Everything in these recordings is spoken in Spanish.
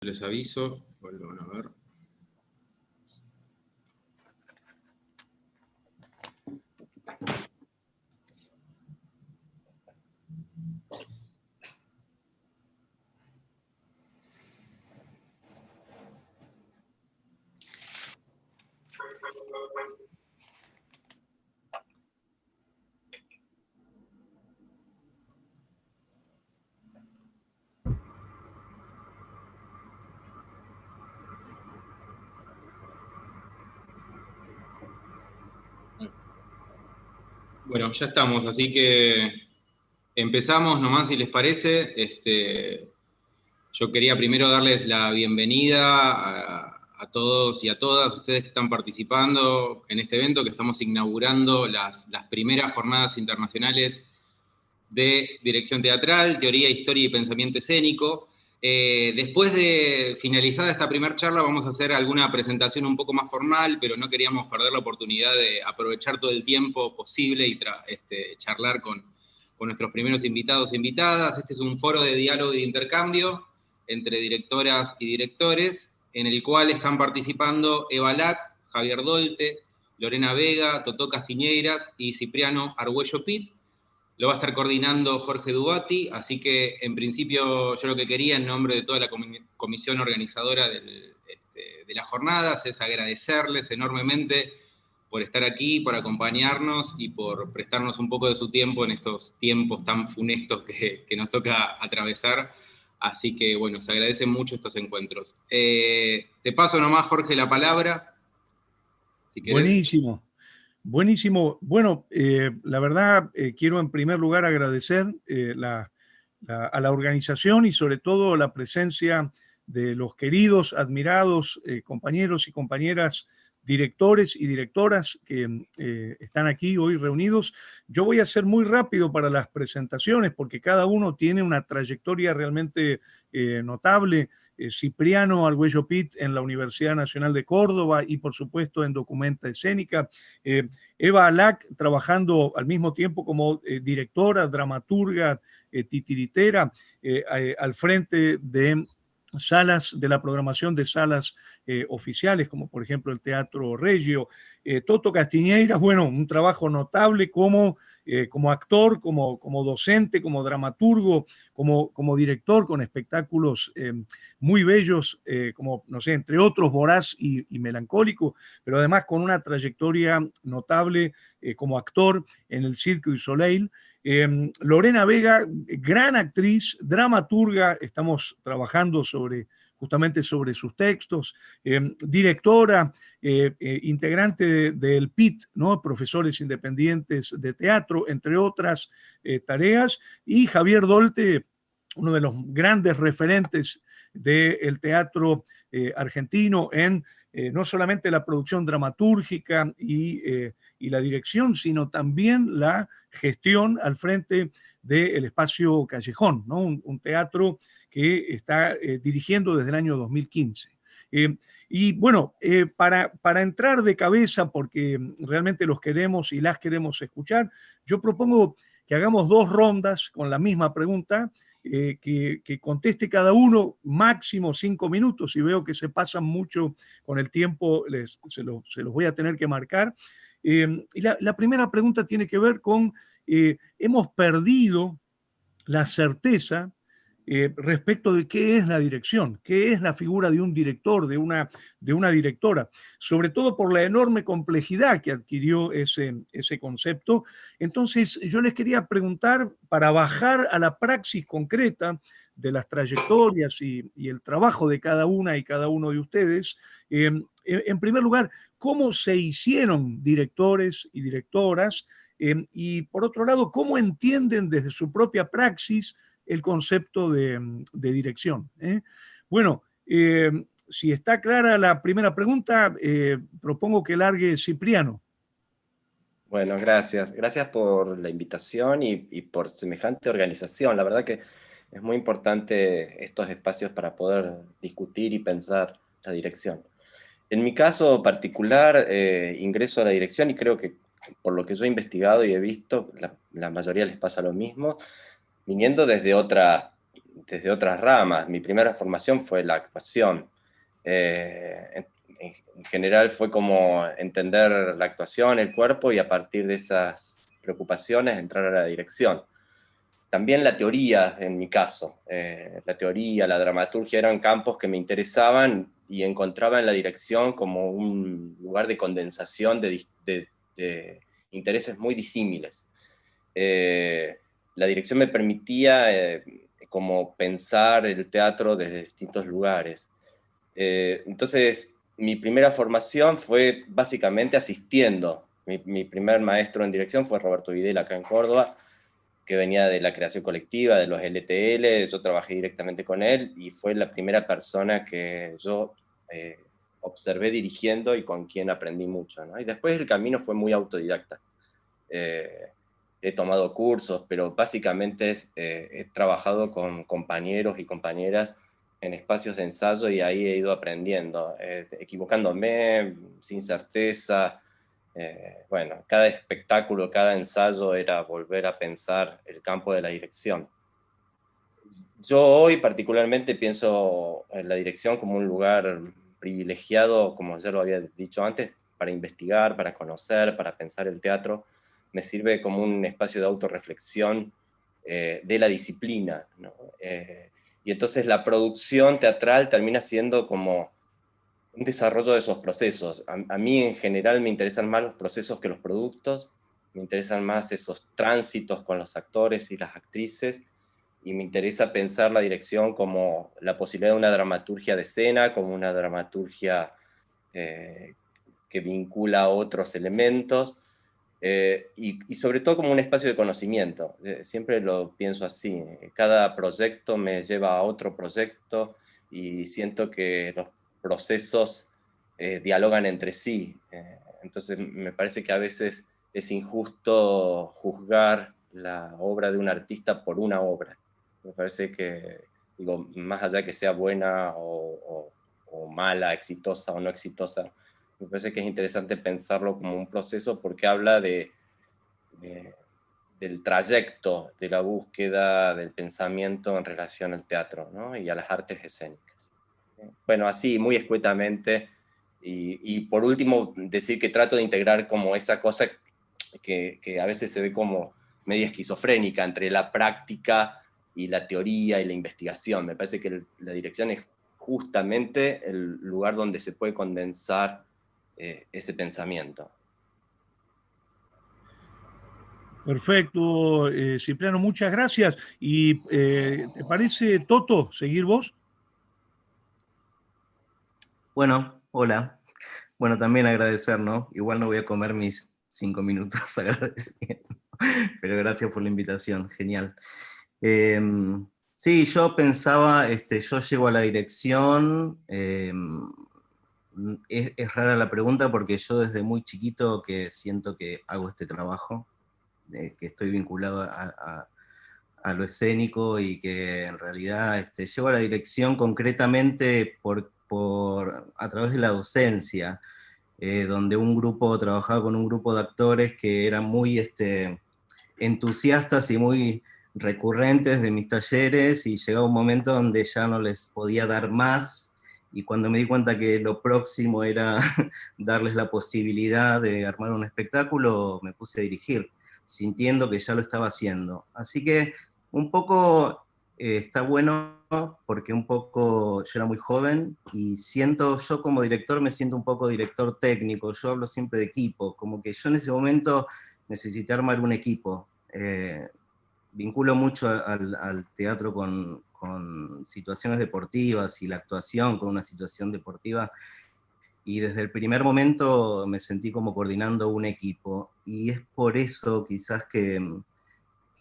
Les aviso, vuelvan a ver. Bueno, ya estamos, así que empezamos nomás si les parece. Yo quería primero darles la bienvenida a todos y a todas ustedes que están participando en este evento, que estamos inaugurando las primeras jornadas internacionales de dirección teatral, teoría, historia y pensamiento escénico. Después de finalizada esta primera charla vamos a hacer alguna presentación un poco más formal, pero no queríamos perder la oportunidad de aprovechar todo el tiempo posible y charlar con nuestros primeros invitados e invitadas. Este es un foro de diálogo y de intercambio entre directoras y directores, en el cual están participando Eva Lac, Javier Dolte, Lorena Vega, Totó Castiñeiras y Cipriano Argüello Pitt. Lo va a estar coordinando Jorge Dubati, así que en principio yo lo que quería en nombre de toda la comisión organizadora de las jornadas es agradecerles enormemente por estar aquí, por acompañarnos y por prestarnos un poco de su tiempo en estos tiempos tan funestos que nos toca atravesar. Así que bueno, se agradecen mucho estos encuentros. Te paso nomás, Jorge, la palabra, si querés. Buenísimo. Buenísimo. Bueno, la verdad, quiero en primer lugar agradecer a la organización y sobre todo la presencia de los queridos, admirados compañeros y compañeras directores y directoras que están aquí hoy reunidos. Yo voy a ser muy rápido para las presentaciones porque cada uno tiene una trayectoria realmente notable. Cipriano Argüello Pitt en la Universidad Nacional de Córdoba y por supuesto en Documenta Escénica. Eva Lac trabajando al mismo tiempo como directora, dramaturga, titiritera, al frente de salas de la programación de salas oficiales, como por ejemplo el Teatro Regio. Toto Castiñeiras, bueno, un trabajo notable como actor, como docente, como dramaturgo, como director, con espectáculos muy bellos, como, no sé, entre otros, Voraz y Melancólico, pero además con una trayectoria notable como actor en el Cirque du Soleil. Lorena Vega, gran actriz, dramaturga, estamos trabajando justamente sobre sus textos, directora, integrante del PIT, ¿no? Profesores Independientes de Teatro, entre otras tareas, y Javier Dolte, uno de los grandes referentes del teatro argentino en no solamente la producción dramatúrgica y la dirección, sino también la gestión al frente del Espacio Callejón, ¿no? Un teatro que está dirigiendo desde el año 2015. Y bueno, para entrar de cabeza, porque realmente los queremos y las queremos escuchar, yo propongo que hagamos dos rondas con la misma pregunta, que conteste cada uno máximo 5 minutos, y veo que se pasan mucho con el tiempo, se los voy a tener que marcar. Y la primera pregunta tiene que ver con, hemos perdido la certeza respecto de qué es la dirección, qué es la figura de un director, de una directora, sobre todo por la enorme complejidad que adquirió ese concepto. Entonces, yo les quería preguntar, para bajar a la praxis concreta de las trayectorias y el trabajo de cada una y cada uno de ustedes, en primer lugar, ¿cómo se hicieron directores y directoras? Y por otro lado, ¿cómo entienden desde su propia praxis el concepto de dirección? Bueno, si está clara la primera pregunta, propongo que largue Cipriano. Bueno, gracias. Gracias por la invitación y por semejante organización. La verdad que es muy importante estos espacios para poder discutir y pensar la dirección. En mi caso particular, ingreso a la dirección y creo que por lo que yo he investigado y he visto, la mayoría les pasa lo mismo, viniendo desde otra desde otras ramas. Mi primera formación fue la actuación. En general fue como entender la actuación, el cuerpo, y a partir de esas preocupaciones entrar a la dirección. También la teoría, en mi caso. La teoría, la dramaturgia eran campos que me interesaban y encontraba en la dirección como un lugar de condensación de intereses muy disímiles. La dirección me permitía como pensar el teatro desde distintos lugares. Entonces, mi primera formación fue básicamente asistiendo. Mi primer maestro en dirección fue Roberto Videla, acá en Córdoba, que venía de la creación colectiva, de los LTL. Yo trabajé directamente con él y fue la primera persona que yo observé dirigiendo y con quien aprendí mucho, ¿no? Y después el camino fue muy autodidacta. He tomado cursos, pero básicamente he trabajado con compañeros y compañeras en espacios de ensayo y ahí he ido aprendiendo, equivocándome, sin certeza. Bueno, cada espectáculo, cada ensayo era volver a pensar el campo de la dirección. Yo hoy particularmente pienso en la dirección como un lugar privilegiado, como ya lo había dicho antes, para investigar, para conocer, para pensar el teatro. Me sirve como un espacio de autorreflexión de la disciplina, ¿no? Y entonces la producción teatral termina siendo como un desarrollo de esos procesos. A mí en general me interesan más los procesos que los productos, me interesan más esos tránsitos con los actores y las actrices, y me interesa pensar la dirección como la posibilidad de una dramaturgia de escena, como una dramaturgia que vincula a otros elementos, y sobre todo como un espacio de conocimiento. Siempre lo pienso así, cada proyecto me lleva a otro proyecto y siento que los procesos dialogan entre sí. Entonces me parece que a veces es injusto juzgar la obra de un artista por una obra. Me parece que, digo, más allá que sea buena o mala, exitosa o no exitosa, me parece que es interesante pensarlo como un proceso porque habla del trayecto, de la búsqueda del pensamiento en relación al teatro, ¿no? Y a las artes escénicas. Bueno, así, muy escuetamente. Y por último, decir que trato de integrar como esa cosa que a veces se ve como media esquizofrénica entre la práctica y la teoría y la investigación. Me parece que la dirección es justamente el lugar donde se puede condensar ese pensamiento. Perfecto, Cipriano, muchas gracias. ¿Y te parece, Toto, seguir vos? Bueno, hola. Bueno, también agradecer, ¿no? Igual no voy a comer mis 5 minutos agradeciendo, pero gracias por la invitación, genial. Sí, yo pensaba, yo llego a la dirección, es rara la pregunta porque yo desde muy chiquito que siento que hago este trabajo, que estoy vinculado a lo escénico y que en realidad llego a la dirección concretamente a través de la docencia, donde trabajaba con un grupo de actores que eran muy entusiastas y muy recurrentes de mis talleres, y llegaba un momento donde ya no les podía dar más, y cuando me di cuenta que lo próximo era darles la posibilidad de armar un espectáculo, me puse a dirigir, sintiendo que ya lo estaba haciendo. Así que un poco está bueno porque un poco yo era muy joven y yo como director me siento un poco director técnico, yo hablo siempre de equipo, como que yo en ese momento necesité armar un equipo. Vinculo mucho al teatro con situaciones deportivas y la actuación con una situación deportiva, y desde el primer momento me sentí como coordinando un equipo, y es por eso quizás que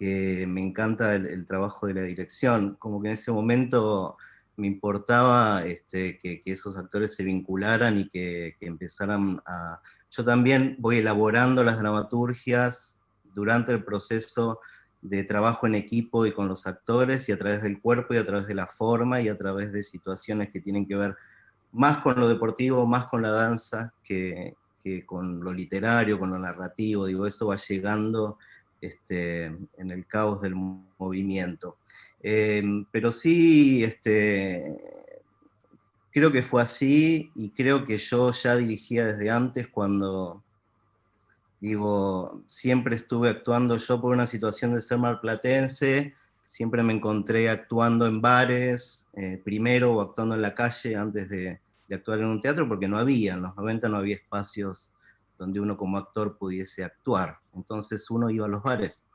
me encanta el trabajo de la dirección, como que en ese momento me importaba que esos actores se vincularan y que empezaran a... Yo también voy elaborando las dramaturgias durante el proceso de trabajo en equipo y con los actores, y a través del cuerpo y a través de la forma y a través de situaciones que tienen que ver más con lo deportivo, más con la danza, que con lo literario, con lo narrativo. Digo, eso va llegando en el caos del movimiento. Pero sí, creo que fue así, y creo que yo ya dirigía desde antes cuando, digo, siempre estuve actuando yo por una situación de ser marplatense, siempre me encontré actuando en bares, primero, o actuando en la calle antes de actuar en un teatro, porque no había, en los 90 no había espacios donde uno como actor pudiese actuar, entonces uno iba a los bares.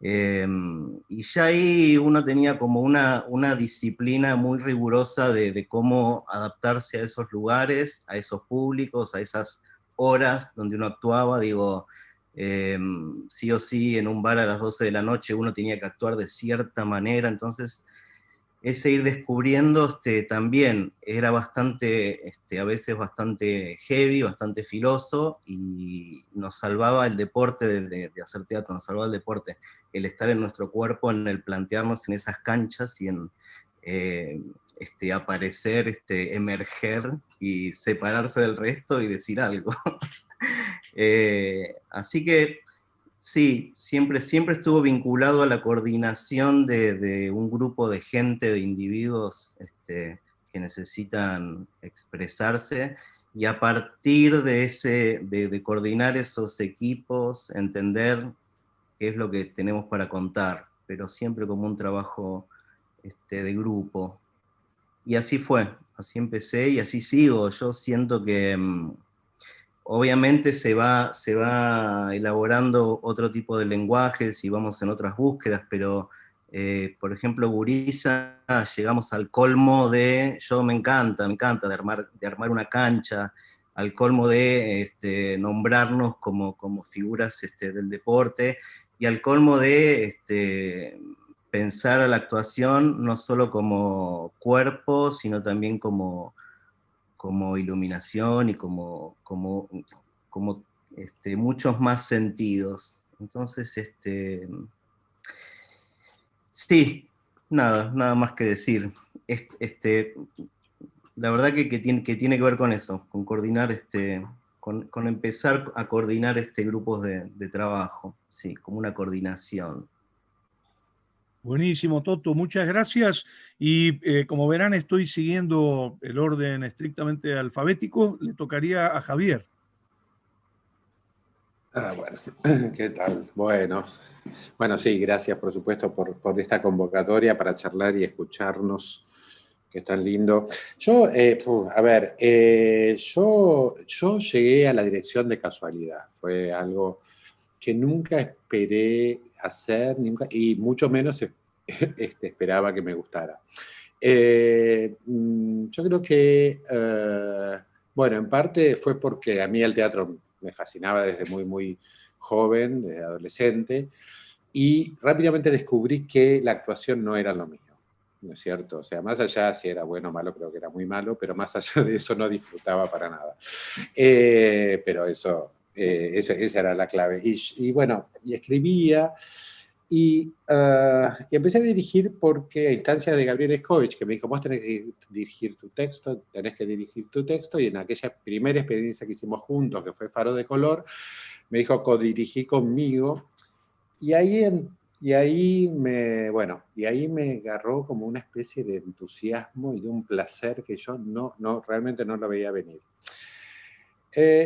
Y ya ahí uno tenía como una disciplina muy rigurosa de cómo adaptarse a esos lugares, a esos públicos, a esas horas donde uno actuaba. Digo, sí o sí en un bar a las 12 de la noche uno tenía que actuar de cierta manera, entonces ese ir descubriendo también era bastante, a veces bastante heavy, bastante filoso, y nos salvaba el deporte de hacer teatro, nos salvaba el deporte, el estar en nuestro cuerpo, en el plantearnos en esas canchas y en aparecer, emerger y separarse del resto y decir algo. Así que sí, siempre estuvo vinculado a la coordinación de un grupo de gente, de individuos que necesitan expresarse, y a partir de coordinar esos equipos, entender qué es lo que tenemos para contar, pero siempre como un trabajo de grupo. Y así fue, así empecé y así sigo. Yo siento que obviamente se va elaborando otro tipo de lenguajes y vamos en otras búsquedas, pero por ejemplo, Guriza, llegamos al colmo yo me encanta de armar una cancha, al colmo de nombrarnos como figuras del deporte, y al colmo de pensar a la actuación no solo como cuerpo, sino también como iluminación y como muchos más sentidos. Entonces, sí, nada más que decir. La verdad que tiene que ver con eso, con coordinar, con empezar a coordinar grupos de trabajo, sí, como una coordinación. Buenísimo, Toto, muchas gracias. Y como verán, estoy siguiendo el orden estrictamente alfabético. Le tocaría a Javier. Bueno, ¿qué tal? Bueno, sí, gracias por supuesto por esta convocatoria para charlar y escucharnos, que es tan lindo. Yo, yo llegué a la dirección de casualidad. Fue algo que nunca esperé hacer, y mucho menos esperaba que me gustara. Yo creo que, bueno, en parte fue porque a mí el teatro me fascinaba desde muy, muy joven, desde adolescente, y rápidamente descubrí que la actuación no era lo mío, ¿no es cierto? O sea, más allá si era bueno o malo, creo que era muy malo, pero más allá de eso no disfrutaba para nada. Pero esa era la clave. Y bueno, y escribía, y empecé a dirigir porque a instancias de Gabriel Escovich, que me dijo, vos tenés que dirigir tu texto, y en aquella primera experiencia que hicimos juntos, que fue Faro de Color, me dijo, codirigí conmigo, y ahí me agarró como una especie de entusiasmo y de un placer que yo realmente no lo veía venir.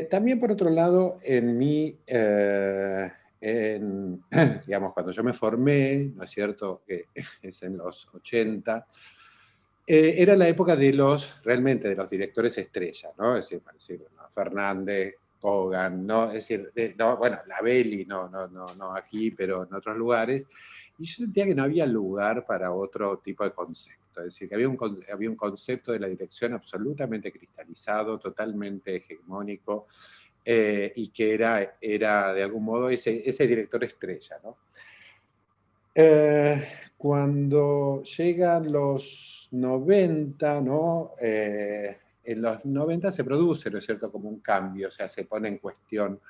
También, por otro lado, digamos, cuando yo me formé, ¿no es cierto?, que es en los 80, era la época realmente de los directores estrella, ¿no? Es decir, ¿no? Fernández, Kogan, ¿no? Es decir, bueno, Lavelli, no aquí, pero en otros lugares. Y yo sentía que no había lugar para otro tipo de concepto. Es decir, que había un concepto de la dirección absolutamente cristalizado, totalmente hegemónico, y que era de algún modo ese director estrella, ¿no? Cuando llegan los 90, ¿no? En los 90 se produce, ¿no es cierto?, como un cambio, o sea, se pone en cuestión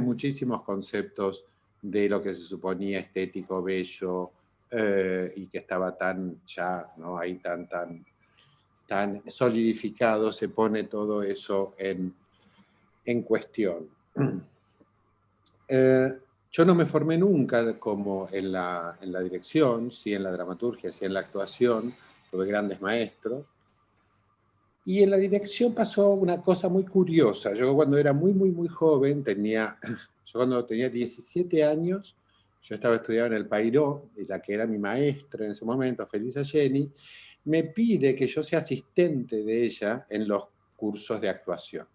muchísimos conceptos de lo que se suponía estético, bello, y que estaba ¿no?, ahí tan solidificado, se pone todo eso en cuestión. yo no me formé nunca como en la dirección, sí en la dramaturgia, sí en la actuación, tuve grandes maestros. Y en la dirección pasó una cosa muy curiosa. Yo cuando era muy joven, yo cuando tenía 17 años, yo estaba estudiando en el Pairó, y la que era mi maestra en ese momento, Felisa Jenny, me pide que yo sea asistente de ella en los cursos de actuación.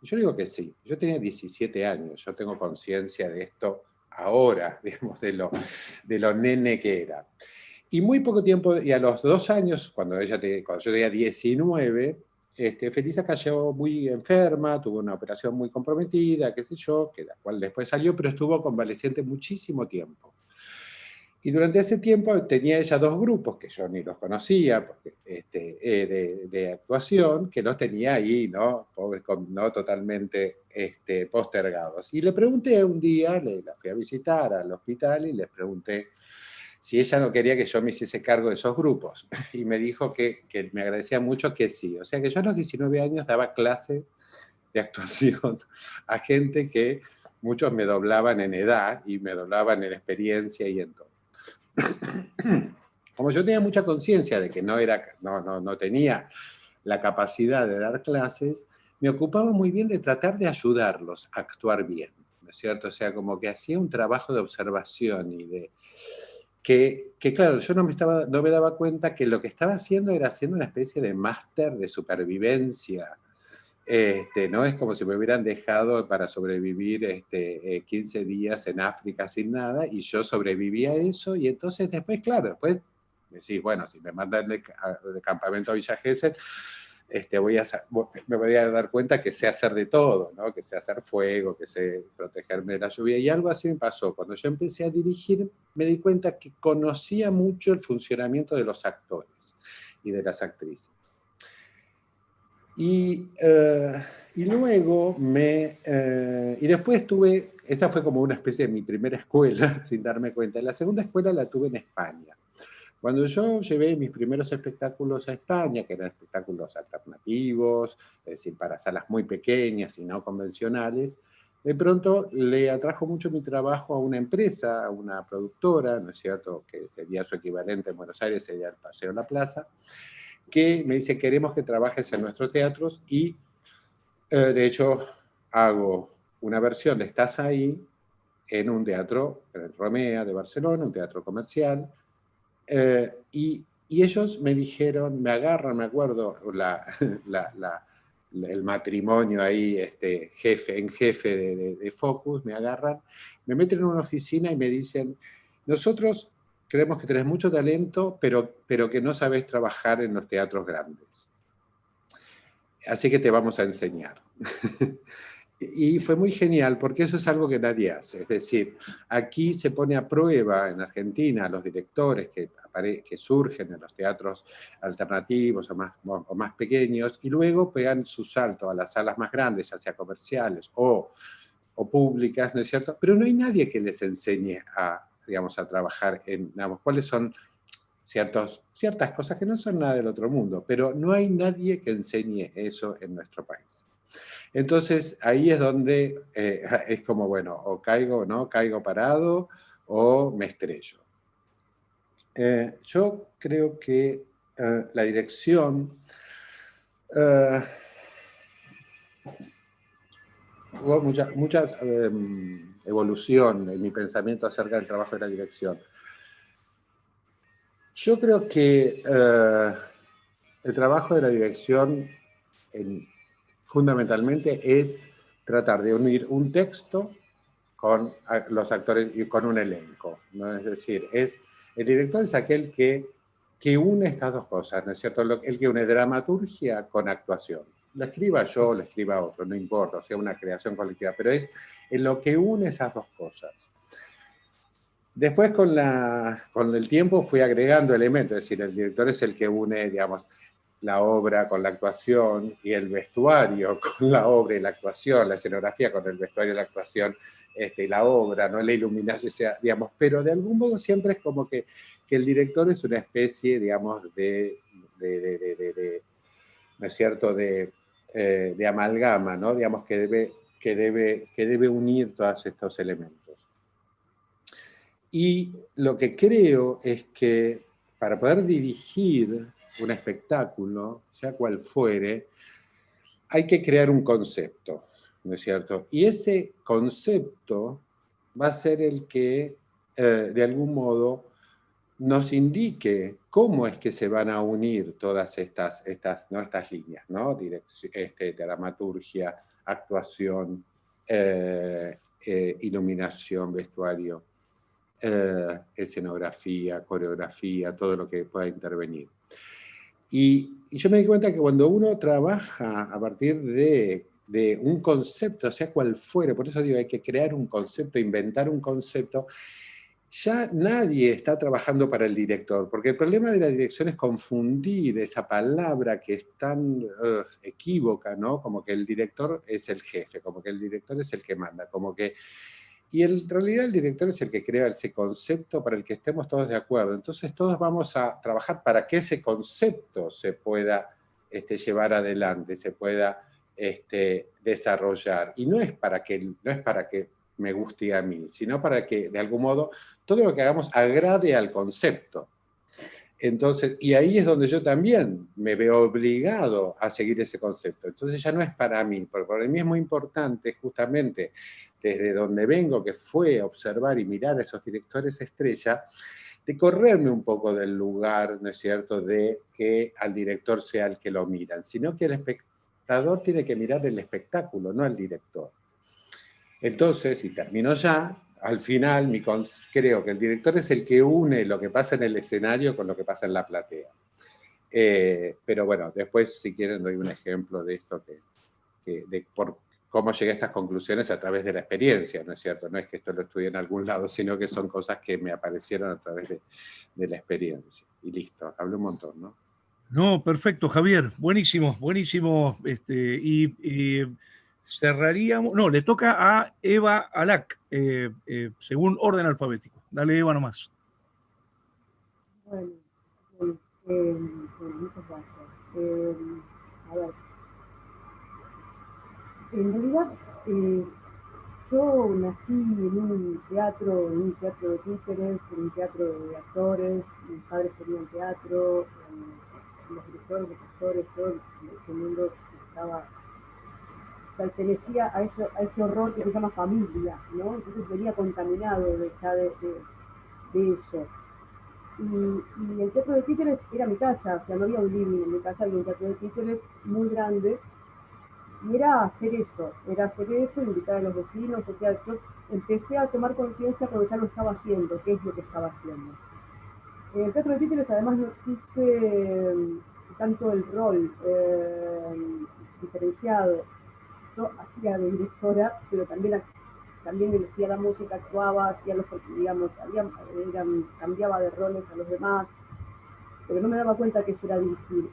Y yo digo que sí. Yo tenía 17 años, yo tengo conciencia de esto ahora, digamos, de lo nene que era. Y muy poco tiempo, y a los 2 años, cuando yo tenía 19, Felisa cayó muy enferma, tuvo una operación muy comprometida, qué sé yo, que la cual después salió, pero estuvo convaleciente muchísimo tiempo. Y durante ese tiempo tenía ella 2 grupos, que yo ni los conocía, porque, de actuación, que los tenía ahí, ¿no? Pobres, no totalmente postergados. Y le pregunté un día, la fui a visitar al hospital y les pregunté si ella no quería que yo me hiciese cargo de esos grupos. Y me dijo que me agradecía mucho que sí. O sea que yo a los 19 años daba clase de actuación a gente que muchos me doblaban en edad y me doblaban en experiencia y en todo. Como yo tenía mucha conciencia de que no tenía la capacidad de dar clases, me ocupaba muy bien de tratar de ayudarlos a actuar bien, ¿no es cierto? O sea, como que hacía un trabajo de observación y de... Que claro, yo no me daba cuenta que lo que estaba haciendo era haciendo una especie de máster de supervivencia. No es como si me hubieran dejado para sobrevivir 15 días en África sin nada, y yo sobreviví a eso, y entonces después, claro, después decís, bueno, si me mandan de campamento a Villa Gesell, me voy a dar cuenta que sé hacer de todo, ¿no? Que sé hacer fuego, que sé protegerme de la lluvia, y algo así me pasó. Cuando yo empecé a dirigir, me di cuenta que conocía mucho el funcionamiento de los actores y de las actrices. Y luego y después esa fue como una especie de mi primera escuela, sin darme cuenta. La segunda escuela la tuve en España. Cuando yo llevé mis primeros espectáculos a España, que eran espectáculos alternativos, es decir, para salas muy pequeñas y no convencionales, de pronto le atrajo mucho mi trabajo a una empresa, a una productora, ¿no es cierto?, que sería su equivalente en Buenos Aires, sería el Paseo La Plaza, que me dice, queremos que trabajes en nuestros teatros, y de hecho hago una versión de Estás ahí en un teatro, en el Romea de Barcelona, un teatro comercial, y ellos me dijeron, me agarran, me acuerdo, el matrimonio ahí, jefe en jefe de Focus, me agarran, me meten en una oficina y me dicen, nosotros creemos que tenés mucho talento, pero que no sabés trabajar en los teatros grandes. Así que te vamos a enseñar. Y fue muy genial, porque eso es algo que nadie hace. Es decir, aquí se pone a prueba en Argentina a los directores que surgen en los teatros alternativos o más pequeños, y luego pegan su salto a las salas más grandes, ya sea comerciales o públicas, ¿no es cierto? Pero no hay nadie que les enseñe a trabajar en, cuáles son ciertas cosas que no son nada del otro mundo, pero no hay nadie que enseñe eso en nuestro país. Entonces, ahí es donde es como, bueno, o caigo, ¿no? Caigo parado o me estrello. Yo creo que la dirección... hubo mucha evolución en mi pensamiento acerca del trabajo de la dirección. Yo creo que el trabajo de la dirección fundamentalmente es tratar de unir un texto con los actores y con un elenco, ¿no? Es decir, el director es aquel que une estas dos cosas, ¿no es cierto? El que une dramaturgia con actuación. La escriba yo, la escriba otro, no importa, o sea, una creación colectiva, pero es en lo que une esas dos cosas. Después, con el tiempo, fui agregando elementos, es decir, el director es el que une, digamos, la obra con la actuación, y el vestuario con la obra y la actuación, la escenografía con el vestuario y la actuación, y la obra, no la iluminación, o sea, digamos, pero de algún modo siempre es como que el director es una especie, digamos, ¿no es cierto?, de amalgama, ¿no? Digamos, que debe unir todos estos elementos. Y lo que creo es que para poder dirigir un espectáculo, sea cual fuere, hay que crear un concepto, ¿no es cierto? Y ese concepto va a ser el que, de algún modo, nos indique cómo es que se van a unir todas estas líneas, ¿no? Dramaturgia, actuación, iluminación, vestuario, escenografía, coreografía, todo lo que pueda intervenir. Y yo me di cuenta que cuando uno trabaja a partir de un concepto, sea cual fuere, por eso digo, hay que crear un concepto, inventar un concepto, ya nadie está trabajando para el director, porque el problema de la dirección es confundir esa palabra que es tan equívoca, ¿no? Como que el director es el jefe, como que el director es el que manda, como que... Y en realidad el director es el que crea ese concepto para el que estemos todos de acuerdo. Entonces todos vamos a trabajar para que ese concepto se pueda llevar adelante, se pueda desarrollar. Y no es para que me guste a mí, sino para que de algún modo todo lo que hagamos agrade al concepto. Entonces, y ahí es donde yo también me veo obligado a seguir ese concepto. Entonces ya no es para mí, porque para mí es muy importante justamente desde donde vengo, que fue observar y mirar a esos directores estrella, de correrme un poco del lugar, ¿no es cierto?, de que al director sea el que lo miran, sino que el espectador tiene que mirar el espectáculo, no al director. Entonces, y termino ya, al final creo que el director es el que une lo que pasa en el escenario con lo que pasa en la platea. Pero bueno, después, si quieren, doy un ejemplo de esto, por cómo llegué a estas conclusiones a través de la experiencia, ¿no es cierto? No es que esto lo estudié en algún lado, sino que son cosas que me aparecieron a través de la experiencia. Y listo, hablé un montón, ¿no? No, perfecto, Javier, buenísimo, buenísimo. Y cerraríamos, no, le toca a Eva Alac, según orden alfabético. Dale, Eva, nomás. Bueno, muchas gracias. A ver, en realidad yo nací en un teatro de títeres, en un teatro de actores, mis padres tenían teatro, los directores, los actores, todo ese mundo pertenecía a ese horror que se llama familia, ¿no? Entonces venía contaminado ya de eso. Y el teatro de títeres era mi casa, o sea, no había un living en mi casa, había un teatro de títeres muy grande, y era hacer eso, invitar a los vecinos, o sea, yo empecé a tomar conciencia cuando ya lo estaba haciendo, qué es lo que estaba haciendo. En el teatro de títeres además no existe tanto el rol diferenciado. Yo hacía de directora, pero también elegía la música, actuaba, hacía los, digamos, cambiaba de roles a los demás, pero no me daba cuenta que eso era dirigir.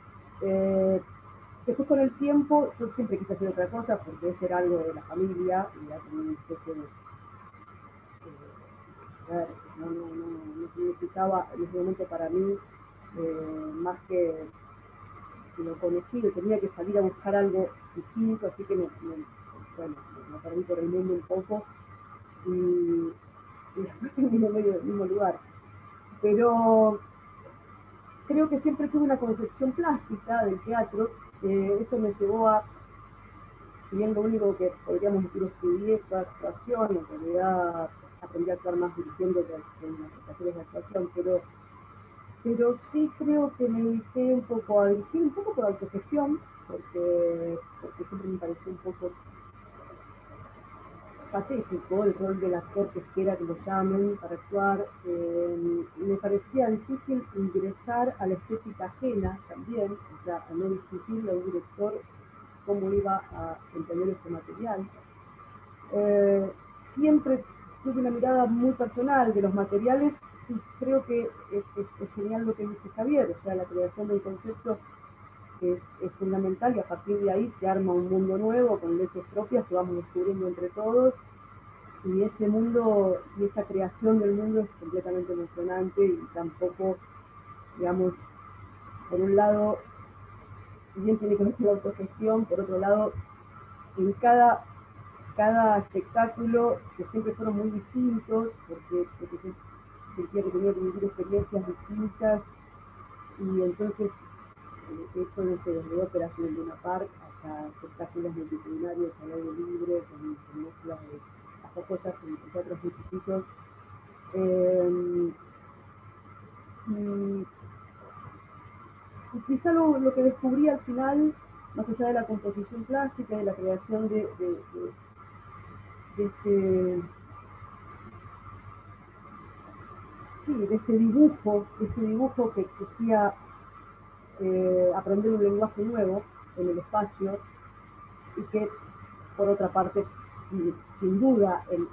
Después con el tiempo, yo siempre quise hacer otra cosa, porque eso era algo de la familia, y era como una especie de... no significaba en ese momento para mí más que lo conocido, tenía que salir a buscar algo distinto, así que me perdí por el mundo un poco y después terminé medio del mismo lugar. Pero creo que siempre tuve una concepción plástica del teatro, eso me llevó a, si bien lo único que podríamos decir estudié fue actuación, en realidad aprendí a actuar más dirigiendo que en las estaciones de actuación, pero sí creo que me dediqué un poco a dirigir, un poco por autogestión, porque siempre me pareció un poco patético el rol del actor que espera que lo llamen para actuar. Me parecía difícil ingresar a la estética ajena también, o sea, a no discutirle a un director cómo iba a entender ese material. Siempre tuve una mirada muy personal de los materiales y creo que es genial lo que dice Javier, o sea, la creación del concepto es fundamental y a partir de ahí se arma un mundo nuevo con leyes propias que vamos descubriendo entre todos y ese mundo y esa creación del mundo es completamente emocionante y tampoco, digamos, por un lado, si bien tiene que ver con la autogestión, por otro lado, en cada espectáculo, que siempre fueron muy distintos, porque sentía que tenía que vivir experiencias distintas, y entonces he hecho, no sé, desde óperas en Luna Park hasta espectáculos multitudinarios al aire libre, con mezclas de hasta cosas en teatros muy chiquitos. Y quizá lo que descubrí al final, más allá de la composición plástica, de la creación de este dibujo que exigía aprender un lenguaje nuevo en el espacio, y que, por otra parte, sin duda, el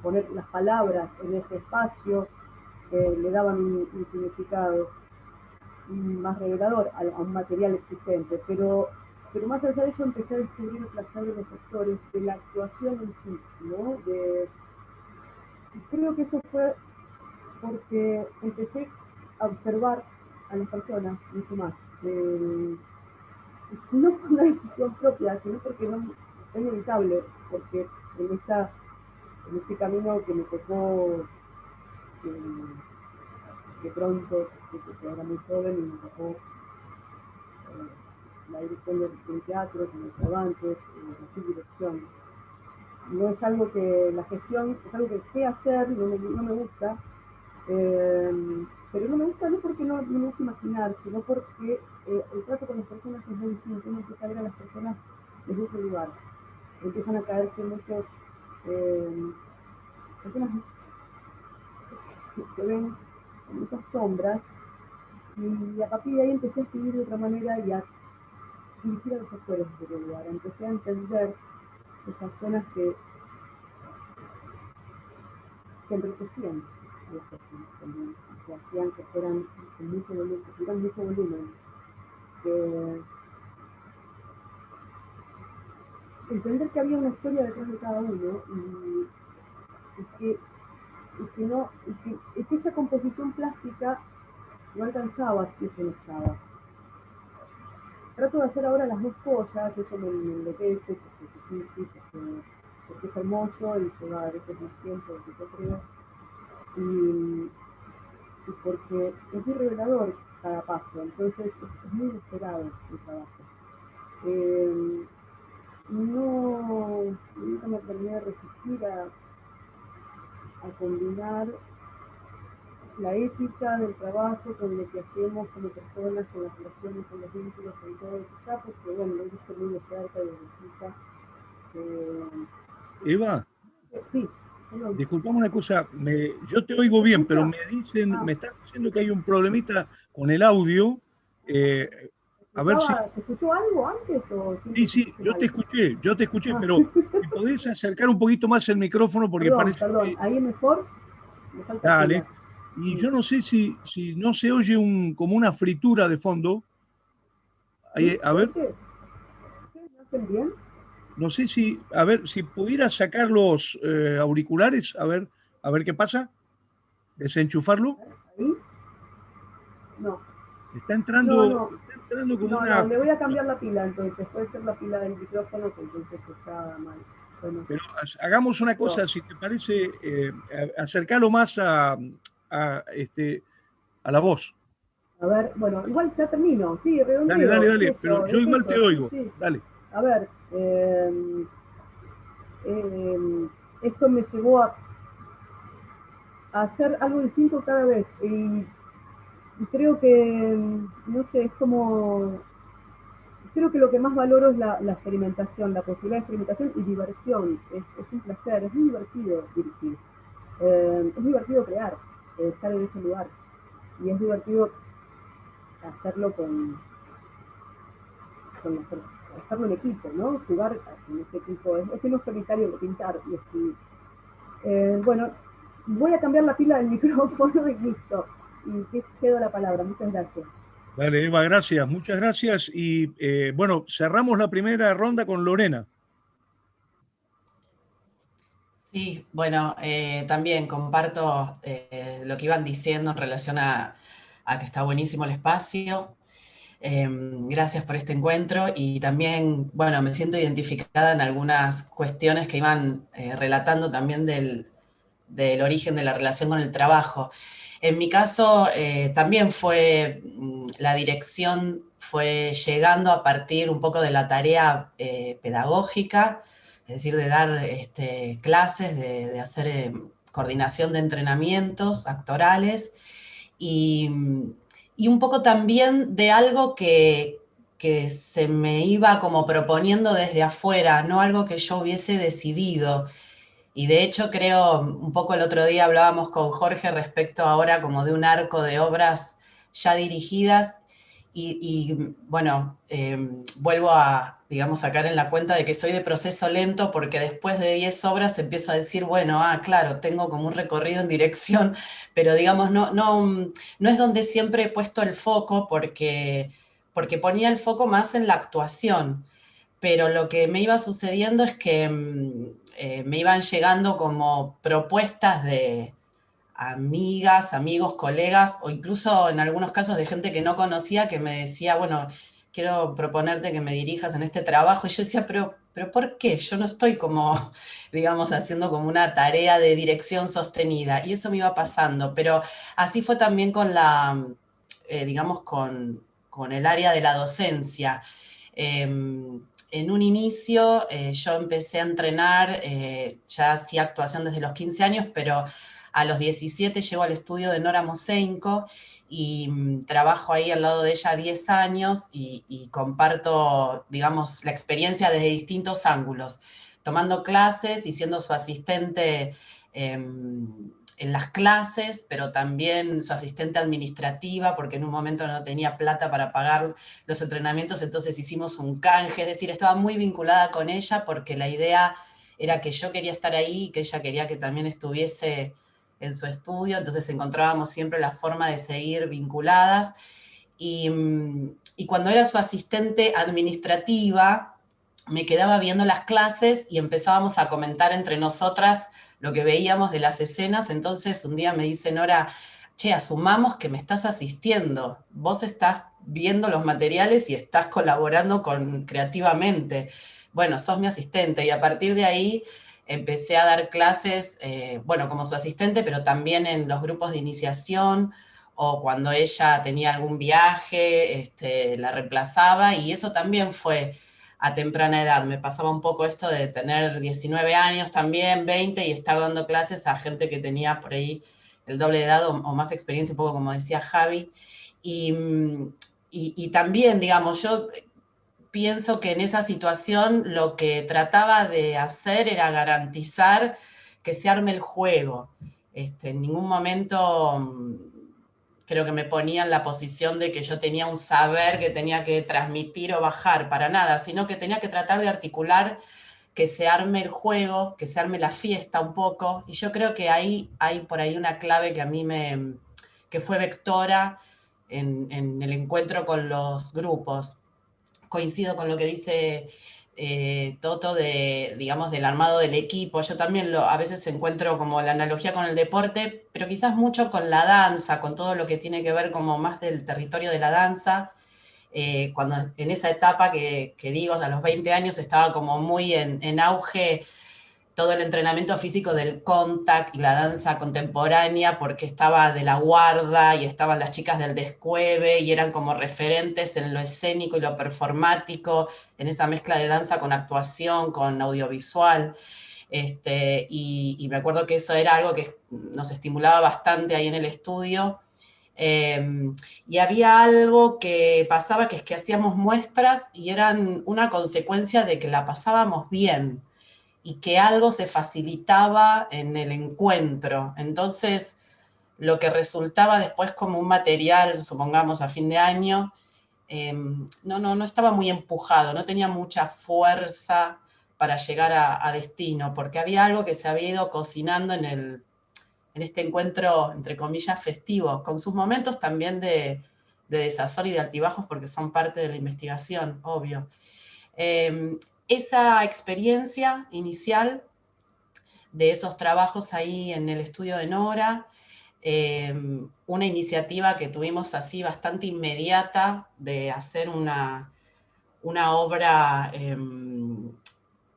poner las palabras en ese espacio le daban un significado más revelador a un material existente, pero más allá de eso empecé a descubrir el placer de los actores, de la actuación en sí, ¿no? Y creo que eso fue porque empecé a observar a las personas mucho más, no por una decisión propia, sino porque es inevitable, porque en este camino que me tocó de pronto, que era muy joven, y me tocó la dirección del teatro, con Cervantes, la dirección. No es algo que, la gestión es algo que sé hacer, no me gusta, pero no me gusta no porque no me gusta imaginar, sino porque el trato con las personas es muy distinto. Uno empieza a ver a las personas desde otro lugar, empiezan a caerse muchos personas que se ven con muchas sombras, y a partir de ahí empecé a escribir de otra manera y a dirigir a los actores de otro lugar. Empecé a entender esas zonas que enriquecían a las personas también, que hacían que fueran con mucho volumen, que tuvieran mucho volumen, entender que había una historia detrás de cada uno, y que esa composición plástica no alcanzaba si eso no estaba. Trato de hacer ahora las dos cosas, eso me enloquece, porque es difícil, porque es hermoso y lleva a veces más tiempo de lo que yo creo, y porque es muy revelador cada paso, entonces es muy inesperado el trabajo. Nunca me terminé de resistir a combinar la ética del trabajo con lo que hacemos como personas, con las relaciones, con los vínculos, con todo, quizá porque, bueno, lo he visto muy de cerca y de visita. Eva, Sí. disculpame una cosa, yo te oigo bien, pero me están diciendo que hay un problemita con el audio. A ver si... ¿Se escuchó algo antes? Sí, yo te escuché, pero ¿me podés acercar un poquito más el micrófono? Porque parece que... ¿Ahí es mejor? Me falta dale. Pila. Y yo no sé si no se oye como una fritura de fondo. Ahí, a ver. ¿Me hacen bien? No sé si, a ver, si pudieras sacar los auriculares, a ver qué pasa. Desenchufarlo. ¿Ahí? No. Está entrando como una... No, le voy a cambiar la pila entonces. Puede ser la pila del micrófono, que entonces está mal. Bueno. Pero hagamos una cosa, si te parece, acercarlo más a la voz. A ver, bueno, igual ya termino. Sí, redondeo. Dale, pero yo igual te oigo. Sí. Dale. A ver, esto me llevó a hacer algo distinto cada vez. Y creo que, no sé, es como... Creo que lo que más valoro es la experimentación, la posibilidad de experimentación y diversión. Es un placer, es muy divertido dirigir. Es divertido crear, estar en ese lugar. Y es divertido hacerlo hacerlo en equipo, ¿no? Jugar en ese equipo. Es que no es solitario pintar y escribir. Bueno, voy a cambiar la pila del micrófono y listo. Y te cedo la palabra. Muchas gracias. Dale, Eva, gracias. Muchas gracias. Y bueno, cerramos la primera ronda con Lorena. Sí, bueno, también comparto lo que iban diciendo en relación a que está buenísimo el espacio. Gracias por este encuentro y también, bueno, me siento identificada en algunas cuestiones que iban relatando también del origen de la relación con el trabajo. En mi caso también fue, la dirección fue llegando a partir un poco de la tarea pedagógica, es decir, de dar clases, de hacer coordinación de entrenamientos actorales y un poco también de algo que se me iba como proponiendo desde afuera, no algo que yo hubiese decidido. Y de hecho creo, un poco el otro día hablábamos con Jorge respecto ahora como de un arco de obras ya dirigidas bueno, vuelvo a, digamos, sacar en la cuenta de que soy de proceso lento porque después de 10 obras empiezo a decir, bueno, claro, tengo como un recorrido en dirección, pero digamos, no es donde siempre he puesto el foco porque ponía el foco más en la actuación, pero lo que me iba sucediendo es que me iban llegando como propuestas de amigas, amigos, colegas, o incluso en algunos casos de gente que no conocía que me decía, bueno, quiero proponerte que me dirijas en este trabajo. Y yo decía, pero ¿por qué? Yo no estoy como, digamos, haciendo como una tarea de dirección sostenida. Y eso me iba pasando. Pero así fue también con digamos, con el área de la docencia. En un inicio yo empecé a entrenar, ya hacía actuación desde los 15 años, pero a los 17 llego al estudio de Nora Mosenko y trabajo ahí al lado de ella 10 años y comparto, digamos, la experiencia desde distintos ángulos, tomando clases y siendo su asistente en las clases, pero también su asistente administrativa, porque en un momento no tenía plata para pagar los entrenamientos, entonces hicimos un canje, es decir, estaba muy vinculada con ella porque la idea era que yo quería estar ahí y que ella quería que también estuviese en su estudio, entonces encontrábamos siempre la forma de seguir vinculadas. Y cuando era su asistente administrativa, me quedaba viendo las clases y empezábamos a comentar entre nosotras lo que veíamos de las escenas. Entonces un día me dice Nora, che, asumamos que me estás asistiendo, vos estás viendo los materiales y estás colaborando creativamente. Bueno, sos mi asistente. Y a partir de ahí empecé a dar clases, bueno, como su asistente, pero también en los grupos de iniciación o cuando ella tenía algún viaje, la reemplazaba, y eso también fue a temprana edad. Me pasaba un poco esto de tener 19 años también, 20, y estar dando clases a gente que tenía por ahí el doble de edad o más experiencia, un poco como decía Javi. Y también, digamos, yo pienso que en esa situación lo que trataba de hacer era garantizar que se arme el juego. En ningún momento creo que me ponía en la posición de que yo tenía un saber que tenía que transmitir o bajar, para nada, sino que tenía que tratar de articular que se arme el juego, que se arme la fiesta un poco, y yo creo que hay por ahí una clave que a mí que fue vectora en el encuentro con los grupos. Coincido con lo que dice Toto digamos, del armado del equipo. Yo también a veces encuentro como la analogía con el deporte, pero quizás mucho con la danza, con todo lo que tiene que ver como más del territorio de la danza. Cuando en esa etapa que digo, a los 20 años, estaba como muy en auge todo el entrenamiento físico del contact y la danza contemporánea, porque estaba De la Guarda y estaban las chicas del Descueve y eran como referentes en lo escénico y lo performático, en esa mezcla de danza con actuación, con audiovisual. Y me acuerdo que eso era algo que nos estimulaba bastante ahí en el estudio. Y había algo que pasaba, que es que hacíamos muestras y eran una consecuencia de que la pasábamos bien y que algo se facilitaba en el encuentro. Entonces, lo que resultaba después como un material, supongamos a fin de año, no estaba muy empujado, no tenía mucha fuerza para llegar a destino, porque había algo que se había ido cocinando en este encuentro, entre comillas, festivo, con sus momentos también de desazón y de altibajos, porque son parte de la investigación, obvio. Esa experiencia inicial de esos trabajos ahí en el estudio de Nora, una iniciativa que tuvimos así bastante inmediata de hacer una obra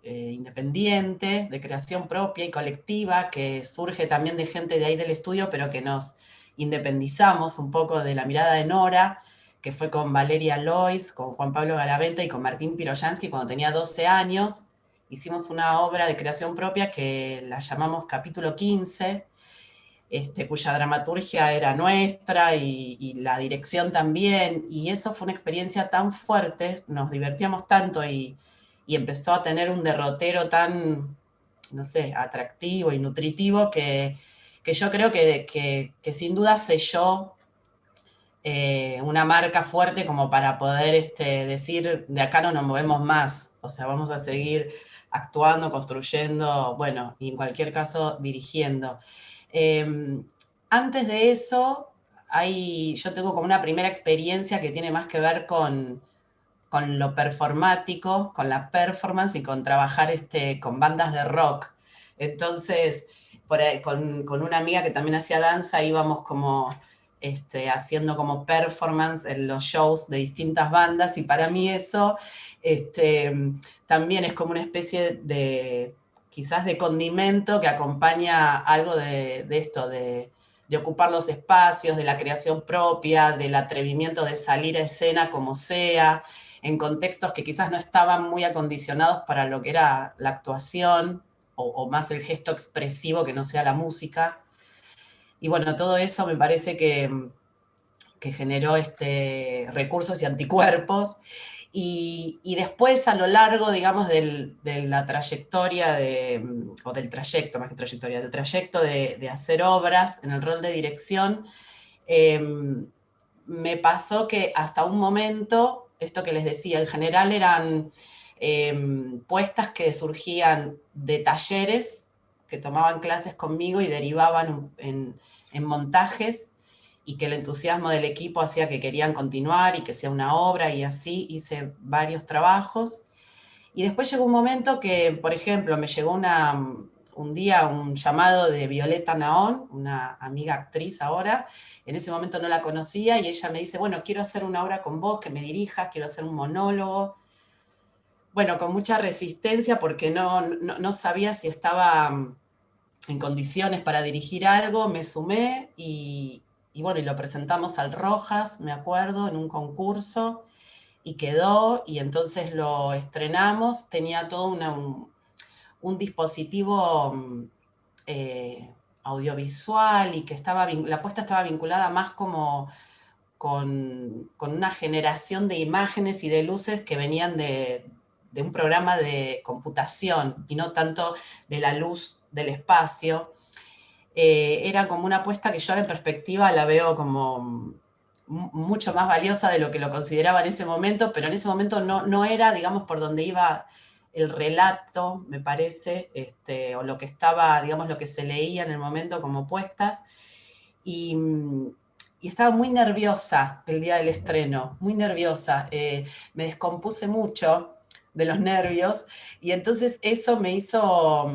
independiente, de creación propia y colectiva, que surge también de gente de ahí del estudio, pero que nos independizamos un poco de la mirada de Nora, que fue con Valeria Lois, con Juan Pablo Garaventa y con Martín Piroyansky cuando tenía 12 años. Hicimos una obra de creación propia que la llamamos Capítulo 15, cuya dramaturgia era nuestra y la dirección también, y eso fue una experiencia tan fuerte, nos divertíamos tanto y empezó a tener un derrotero tan, no sé, atractivo y nutritivo que yo creo que sin duda selló una marca fuerte como para poder decir, de acá no nos movemos más, o sea, vamos a seguir actuando, construyendo, bueno, y en cualquier caso dirigiendo. Antes de eso, yo tengo como una primera experiencia que tiene más que ver con lo performático, con la performance y con trabajar con bandas de rock. Entonces, por ahí, con una amiga que también hacía danza, íbamos como haciendo como performance en los shows de distintas bandas, y para mí eso también es como una especie de, quizás de condimento que acompaña algo de esto, de ocupar los espacios, de la creación propia, del atrevimiento de salir a escena como sea, en contextos que quizás no estaban muy acondicionados para lo que era la actuación, o más el gesto expresivo que no sea la música. Y bueno, todo eso me parece que generó recursos y anticuerpos. Y después, a lo largo, digamos, de la trayectoria, o del trayecto, más que trayectoria, del trayecto de hacer obras en el rol de dirección, me pasó que hasta un momento, esto que les decía, en general eran puestas que surgían de talleres, que tomaban clases conmigo y derivaban en montajes, y que el entusiasmo del equipo hacía que querían continuar y que sea una obra, y así hice varios trabajos. Y después llegó un momento que, por ejemplo, me llegó un día un llamado de Violeta Naón, una amiga actriz ahora. En ese momento no la conocía, y ella me dice, bueno, quiero hacer una obra con vos, que me dirijas, quiero hacer un monólogo. Bueno, con mucha resistencia, porque no sabía si estaba en condiciones para dirigir algo, me sumé y bueno, y lo presentamos al Rojas, me acuerdo, en un concurso, y quedó, y entonces lo estrenamos. Tenía todo un dispositivo audiovisual, y que la puesta estaba vinculada más como con una generación de imágenes y de luces que venían de un programa de computación, y no tanto de la luz del espacio. Era como una apuesta que yo ahora en perspectiva la veo como mucho más valiosa de lo que lo consideraba en ese momento, pero en ese momento no era, digamos, por donde iba el relato, me parece, o lo que estaba, digamos, lo que se leía en el momento como puestas. Y estaba muy nerviosa el día del estreno, muy nerviosa. Me descompuse mucho de los nervios, y entonces eso me hizo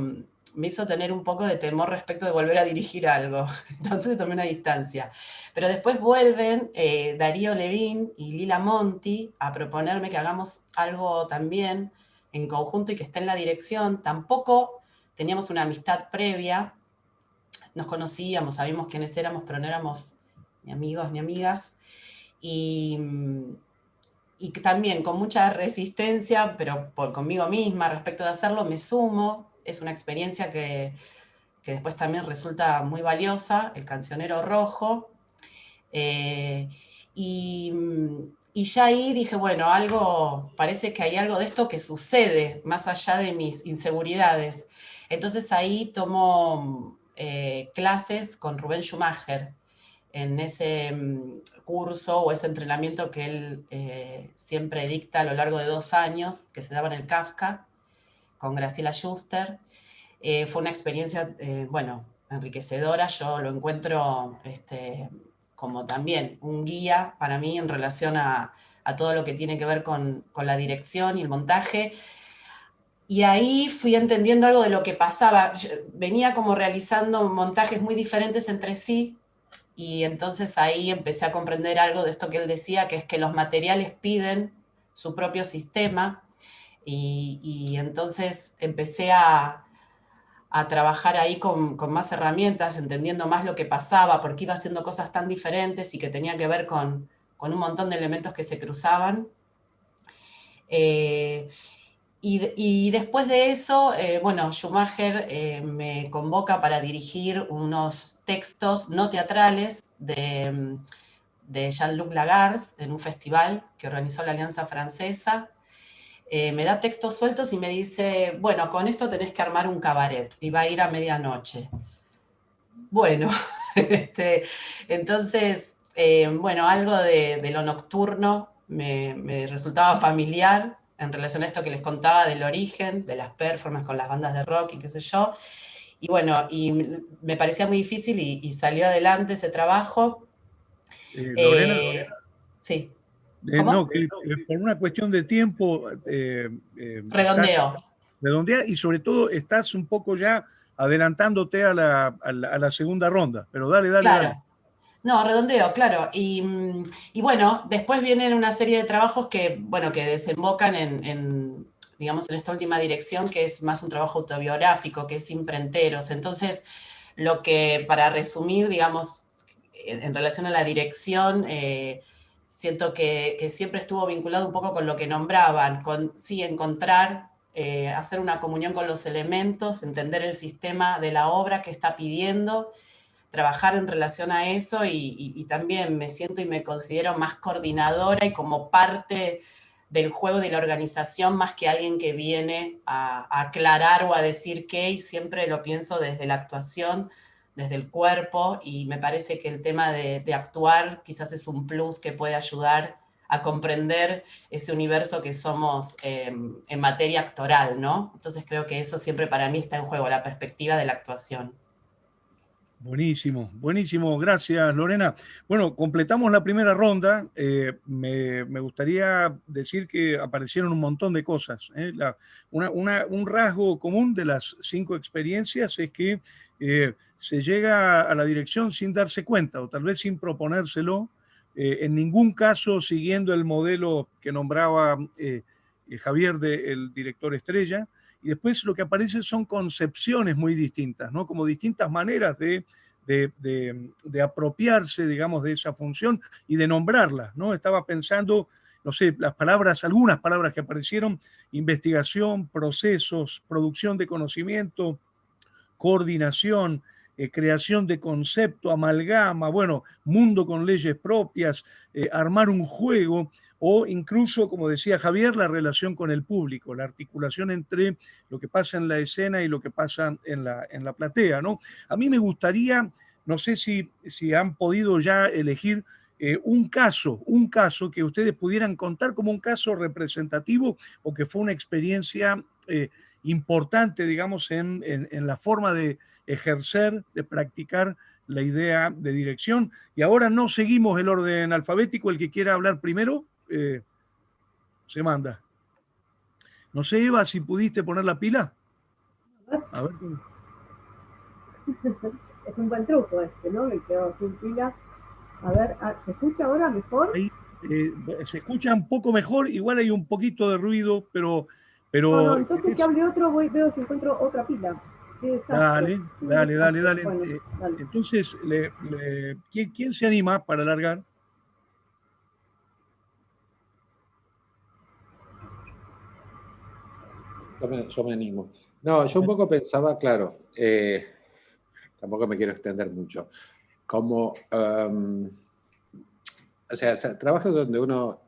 tener un poco de temor respecto de volver a dirigir algo. Entonces tomé una distancia. Pero después vuelven Darío Levín y Lila Monti a proponerme que hagamos algo también en conjunto y que esté en la dirección. Tampoco teníamos una amistad previa, nos conocíamos, sabíamos quiénes éramos, pero no éramos ni amigos ni amigas. Y también con mucha resistencia, pero conmigo misma respecto de hacerlo, me sumo. Es una experiencia que después también resulta muy valiosa, El Cancionero Rojo. Y ya ahí dije, bueno, parece que hay algo de esto que sucede más allá de mis inseguridades. Entonces ahí tomo clases con Rubén Schumacher, en ese curso o ese entrenamiento que él siempre dicta a lo largo de 2 años, que se daba en el Kafka, con Graciela Schuster. Fue una experiencia, bueno, enriquecedora. Yo lo encuentro como también un guía para mí en relación a todo lo que tiene que ver con la dirección y el montaje. Y ahí fui entendiendo algo de lo que pasaba. Yo venía como realizando montajes muy diferentes entre sí, y entonces ahí empecé a comprender algo de esto que él decía, que es que los materiales piden su propio sistema, y entonces empecé a a trabajar ahí con más herramientas, entendiendo más lo que pasaba, porque iba haciendo cosas tan diferentes y que tenía que ver con un montón de elementos que se cruzaban. Y después de eso, bueno, Schumacher me convoca para dirigir unos textos no teatrales de Jean-Luc Lagarce en un festival que organizó la Alianza Francesa. Me da textos sueltos y me dice, bueno, con esto tenés que armar un cabaret y va a ir a medianoche. Bueno, entonces, bueno, algo de lo nocturno me resultaba familiar en relación a esto que les contaba del origen, de las performances con las bandas de rock y qué sé yo. Y bueno, y me parecía muy difícil y salió adelante ese trabajo. Lorena, Sí. ¿Cómo? no, que por una cuestión de tiempo Redondeo. redondea y sobre todo estás un poco ya adelantándote a la segunda ronda, pero dale, dale, Claro. dale. No, redondeo, claro. Y bueno, después vienen una serie de trabajos que, bueno, que desembocan digamos, en esta última dirección, que es más un trabajo autobiográfico, que es Imprenteros. Entonces, lo que, para resumir, digamos, en relación a la dirección, siento que siempre estuvo vinculado un poco con lo que nombraban, con sí encontrar, hacer una comunión con los elementos, entender el sistema de la obra que está pidiendo, trabajar en relación a eso y también me siento y me considero más coordinadora y como parte del juego de la organización más que alguien que viene a aclarar o a decir qué, y siempre lo pienso desde la actuación, desde el cuerpo, y me parece que el tema de actuar quizás es un plus que puede ayudar a comprender ese universo que somos en materia actoral, ¿no? Entonces creo que eso siempre para mí está en juego, la perspectiva de la actuación. Buenísimo, buenísimo, gracias Lorena. Bueno, completamos la primera ronda. Me gustaría decir que aparecieron un montón de cosas. Un rasgo común de las 5 experiencias es que se llega a la dirección sin darse cuenta o tal vez sin proponérselo, en ningún caso siguiendo el modelo que nombraba Javier, el director estrella. Y después lo que aparece son concepciones muy distintas, ¿no? Como distintas maneras de apropiarse, digamos, de esa función y de nombrarla, ¿no? Estaba pensando, no sé, algunas palabras que aparecieron: investigación, procesos, producción de conocimiento, coordinación, creación de concepto, amalgama, bueno, mundo con leyes propias, armar un juego, o incluso, como decía Javier, la relación con el público, la articulación entre lo que pasa en la escena y lo que pasa en la platea, ¿no? A mí me gustaría, no sé si han podido ya elegir un caso que ustedes pudieran contar como un caso representativo o que fue una experiencia importante, digamos, en la forma de ejercer, de practicar la idea de dirección. Y ahora no seguimos el orden alfabético, el que quiera hablar primero, se manda. No sé, Eva, si pudiste poner la pila. A ver. Es un buen truco este, ¿no? Me quedo sin pila. A ver, ¿se escucha ahora mejor? Ahí, se escucha un poco mejor, igual hay un poquito de ruido, pero no, entonces que hable otro, veo si encuentro otra pila. Dale. Bueno, dale. Entonces, ¿quién se anima para alargar? Yo me animo. No, yo un poco pensaba, claro, tampoco me quiero extender mucho, como, o sea, trabajos donde uno,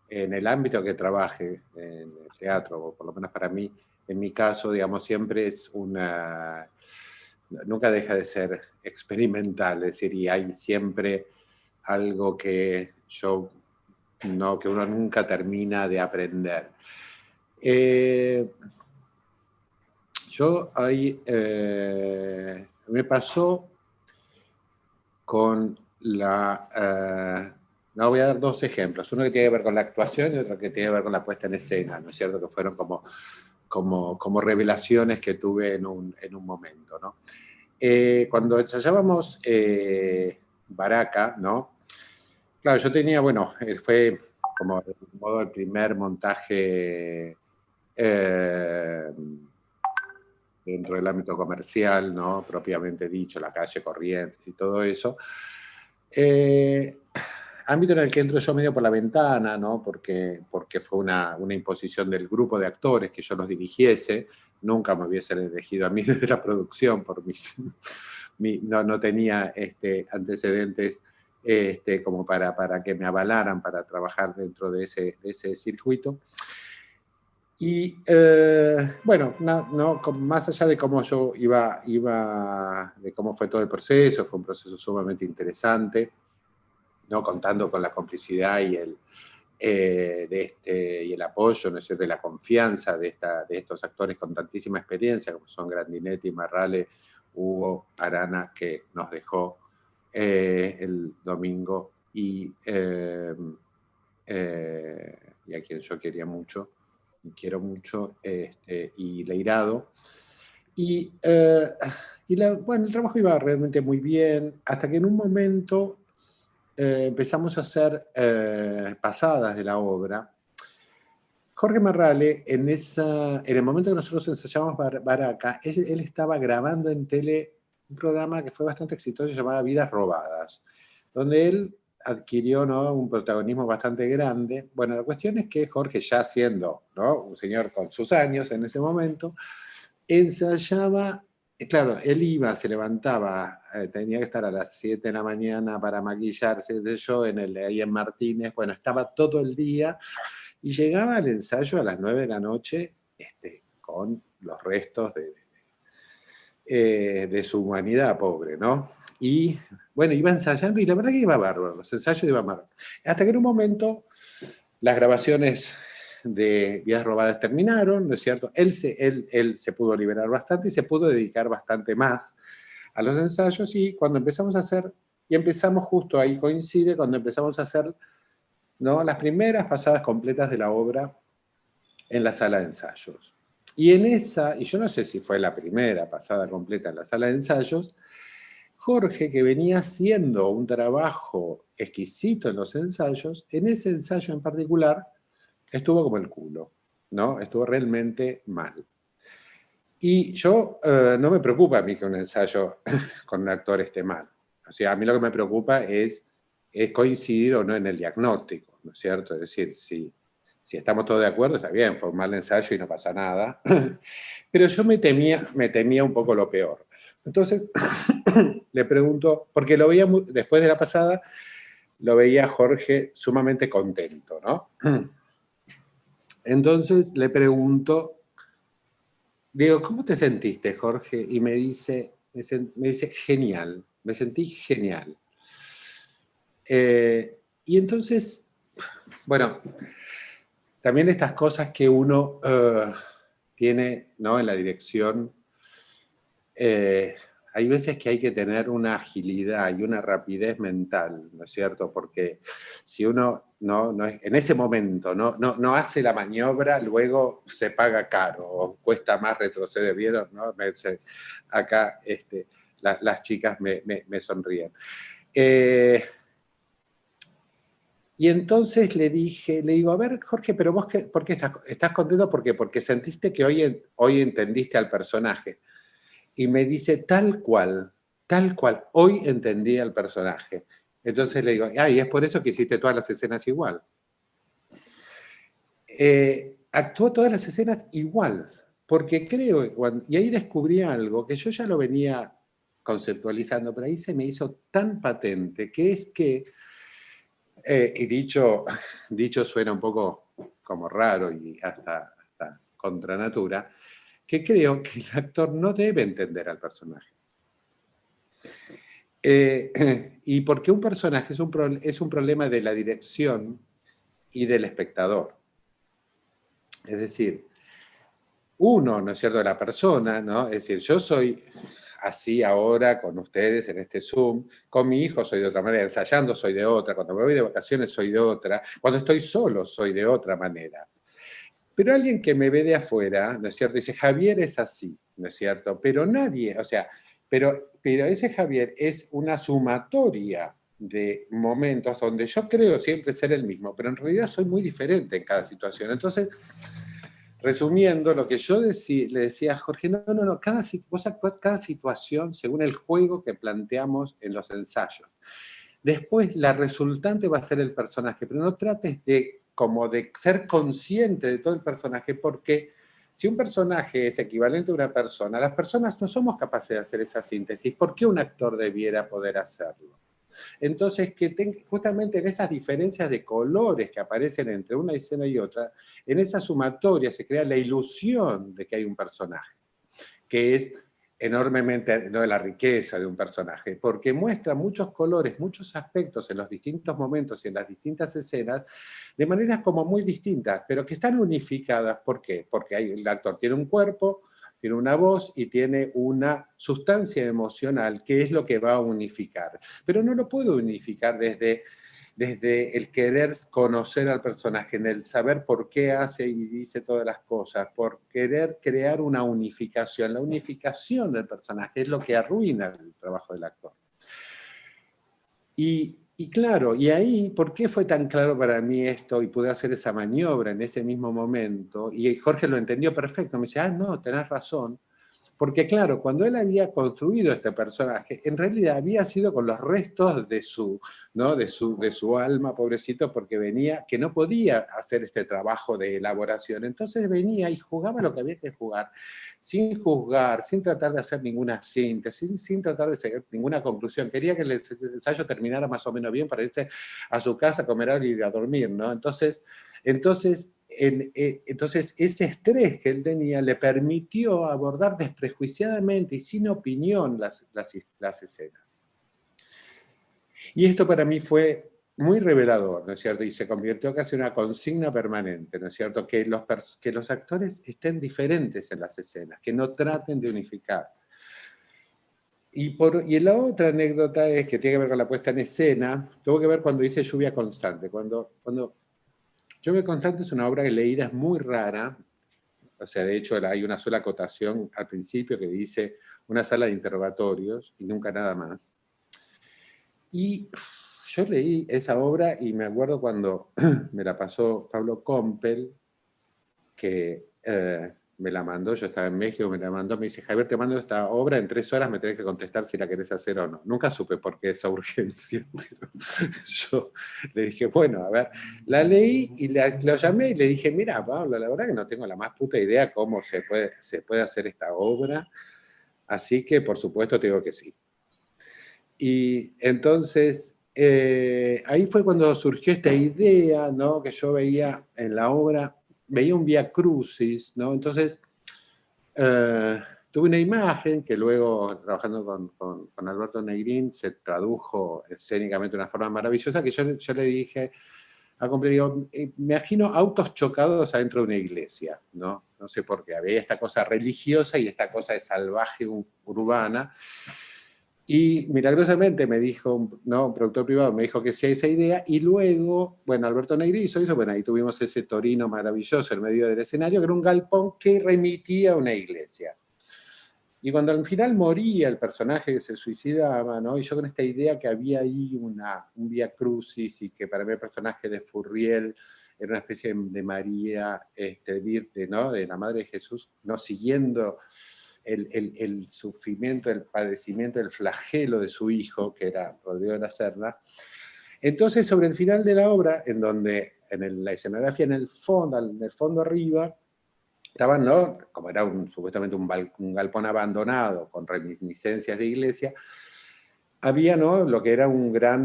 en el ámbito que trabaje, en el teatro, o por lo menos para mí, en mi caso, digamos, siempre es nunca deja de ser experimental, es decir, y hay siempre algo que uno nunca termina de aprender. Yo ahí me pasó con no, voy a dar 2 ejemplos, uno que tiene que ver con la actuación y otro que tiene que ver con la puesta en escena, ¿no es cierto? Que fueron como revelaciones que tuve en un momento, ¿no? Cuando ensayábamos Baraka, ¿no? Claro, yo tenía, bueno, fue como de modo el primer montaje dentro del ámbito comercial, ¿no? Propiamente dicho, la calle Corrientes y todo eso. Ámbito en el que entro yo medio por la ventana, ¿no? Porque fue una imposición del grupo de actores que yo los dirigiese. Nunca me hubiesen elegido a mí desde la producción, no tenía antecedentes como para que me avalaran para trabajar dentro de ese circuito. Y bueno, más allá de cómo yo de cómo fue todo el proceso, fue un proceso sumamente interesante, ¿no? Contando con la complicidad y el apoyo, ¿no es cierto?, de la confianza de estos actores con tantísima experiencia, como son Grandinetti, Marrale, Hugo, Arana, que nos dejó el domingo, y a quien yo quería mucho, y quiero mucho, y Leirado. Bueno, el trabajo iba realmente muy bien, hasta que en un momento empezamos a hacer pasadas de la obra. Jorge Marrale, en el momento que nosotros ensayamos Baraka, él estaba grabando en tele un programa que fue bastante exitoso, llamado Vidas Robadas, donde él adquirió, ¿no?, un protagonismo bastante grande. Bueno, la cuestión es que Jorge, ya siendo, ¿no?, un señor con sus años en ese momento, ensayaba. Claro, él se levantaba, tenía que estar a las 7 de la mañana para maquillarse, ahí en Martínez. Bueno, estaba todo el día y llegaba al ensayo a las 9 de la noche con los restos de su humanidad, pobre, ¿no? Y bueno, iba ensayando y la verdad que iba bárbaro, los ensayos iban bárbaro. Hasta que en un momento las grabaciones de Vidas Robadas terminaron, ¿no es cierto? Él se pudo liberar bastante y se pudo dedicar bastante más a los ensayos, y cuando empezamos a hacer, y empezamos justo ahí coincide, cuando empezamos a hacer, ¿no?, las primeras pasadas completas de la obra en la sala de ensayos. Y y yo no sé si fue la primera pasada completa en la sala de ensayos, Jorge, que venía haciendo un trabajo exquisito en los ensayos, en ese ensayo en particular, estuvo como el culo, ¿no? Estuvo realmente mal. Y yo, no me preocupa a mí que un ensayo con un actor esté mal. O sea, a mí lo que me preocupa es coincidir o no en el diagnóstico, ¿no es cierto? Es decir, si estamos todos de acuerdo, está bien, fue un mal ensayo y no pasa nada. Pero yo me temía un poco lo peor. Entonces, le pregunto, porque lo veía después de la pasada, lo veía Jorge sumamente contento, ¿no? Entonces le pregunto, digo, ¿cómo te sentiste, Jorge? Y me dice, genial, me sentí genial. Y entonces, bueno, también estas cosas que uno tiene, ¿no?, en la dirección, hay veces que hay que tener una agilidad y una rapidez mental, ¿no es cierto? Porque si uno en ese momento no hace la maniobra, luego se paga caro o cuesta más retroceder. ¿Vieron? ¿No? Acá las chicas me sonríen. Y entonces le digo, a ver, Jorge, pero vos, ¿por qué estás contento? ¿Por qué? Porque sentiste que hoy entendiste al personaje. Y me dice, tal cual, hoy entendí al personaje. Entonces le digo, y es por eso que hiciste todas las escenas igual. Actuó todas las escenas igual, porque creo, y ahí descubrí algo que yo ya lo venía conceptualizando, pero ahí se me hizo tan patente, que es que, y dicho suena un poco como raro y hasta contra natura, que creo que el actor no debe entender al personaje. Y porque un personaje es un problema de la dirección y del espectador. Es decir, uno, ¿no es cierto?, la persona, ¿no? Es decir, yo soy así ahora con ustedes en este Zoom, con mi hijo soy de otra manera, ensayando soy de otra, cuando me voy de vacaciones soy de otra, cuando estoy solo soy de otra manera. Pero alguien que me ve de afuera, ¿no es cierto?, dice, Javier es así, ¿no es cierto? Pero nadie, o sea, pero ese Javier es una sumatoria de momentos donde yo creo siempre ser el mismo, pero en realidad soy muy diferente en cada situación. Entonces, resumiendo, lo que yo le decía a Jorge, no, vos actuás cada situación según el juego que planteamos en los ensayos. Después, la resultante va a ser el personaje, pero no trates de ser consciente de todo el personaje, porque si un personaje es equivalente a una persona, las personas no somos capaces de hacer esa síntesis. ¿Por qué un actor debiera poder hacerlo? Entonces, justamente en esas diferencias de colores que aparecen entre una escena y otra, en esa sumatoria se crea la ilusión de que hay un personaje, que es enormemente la riqueza de un personaje, porque muestra muchos colores, muchos aspectos en los distintos momentos y en las distintas escenas, de maneras como muy distintas, pero que están unificadas. ¿Por qué? Porque el actor tiene un cuerpo, tiene una voz y tiene una sustancia emocional, que es lo que va a unificar. Pero no lo puedo unificar desde el querer conocer al personaje, en el saber por qué hace y dice todas las cosas, por querer crear una unificación. La unificación del personaje es lo que arruina el trabajo del actor. Y claro, y ahí, ¿por qué fue tan claro para mí esto y pude hacer esa maniobra en ese mismo momento? Y Jorge lo entendió perfecto, me dice, no, tenés razón. Porque claro, cuando él había construido este personaje, en realidad había sido con los restos de su alma, pobrecito, porque venía, que no podía hacer este trabajo de elaboración. Entonces venía y jugaba lo que había que jugar, sin juzgar, sin tratar de hacer ninguna síntesis, sin tratar de seguir ninguna conclusión. Quería que el ensayo terminara más o menos bien para irse a su casa, a comer algo y a dormir, ¿no? Entonces ese estrés que él tenía le permitió abordar desprejuiciadamente y sin opinión las escenas. Y esto para mí fue muy revelador, ¿no es cierto? Y se convirtió casi en una consigna permanente, ¿no es cierto? Que los actores estén diferentes en las escenas, que no traten de unificar. Y la otra anécdota es que tiene que ver con la puesta en escena, tuvo que ver cuando hice Lluvia Constante. Cuando Lluvia Constante es una obra que leída es muy rara, o sea, de hecho hay una sola acotación al principio que dice una sala de interrogatorios y nunca nada más. Y yo leí esa obra y me acuerdo cuando me la pasó Pablo Compel, que me la mandó, yo estaba en México, me la mandó, me dice, Javier, te mando esta obra, en 3 horas me tenés que contestar si la querés hacer o no. Nunca supe por qué esa urgencia, pero yo le dije, bueno, a ver, la leí y lo llamé y le dije, mira, Pablo, la verdad que no tengo la más puta idea cómo se puede hacer esta obra, así que por supuesto te digo que sí. Y entonces, ahí fue cuando surgió esta idea, ¿no? Que yo veía en la obra, veía un Vía Crucis, ¿no? Entonces, tuve una imagen que luego, trabajando con Alberto Negrín, se tradujo escénicamente de una forma maravillosa, que yo le dije a Compel, digo, me imagino autos chocados adentro de una iglesia, ¿no? No sé por qué, había esta cosa religiosa y esta cosa de salvaje urbana. Y milagrosamente me dijo, un productor privado me dijo que sí hay esa idea, y luego, bueno, Alberto Negri hizo eso, bueno, ahí tuvimos ese Torino maravilloso en medio del escenario, que era un galpón que remitía a una iglesia. Y cuando al final moría el personaje que se suicidaba, ¿no? Y yo con esta idea que había ahí un Vía Crucis, y que para mí el personaje de Furriel era una especie de María Virte, ¿no? De la Madre de Jesús, ¿no? Siguiendo el sufrimiento, el padecimiento, el flagelo de su hijo, que era Rodrigo de la Serna. Entonces, sobre el final de la obra, en donde en la escenografía, en el fondo arriba, estaban, ¿no? Como era supuestamente un galpón abandonado con reminiscencias de iglesia, había, ¿no? Lo que era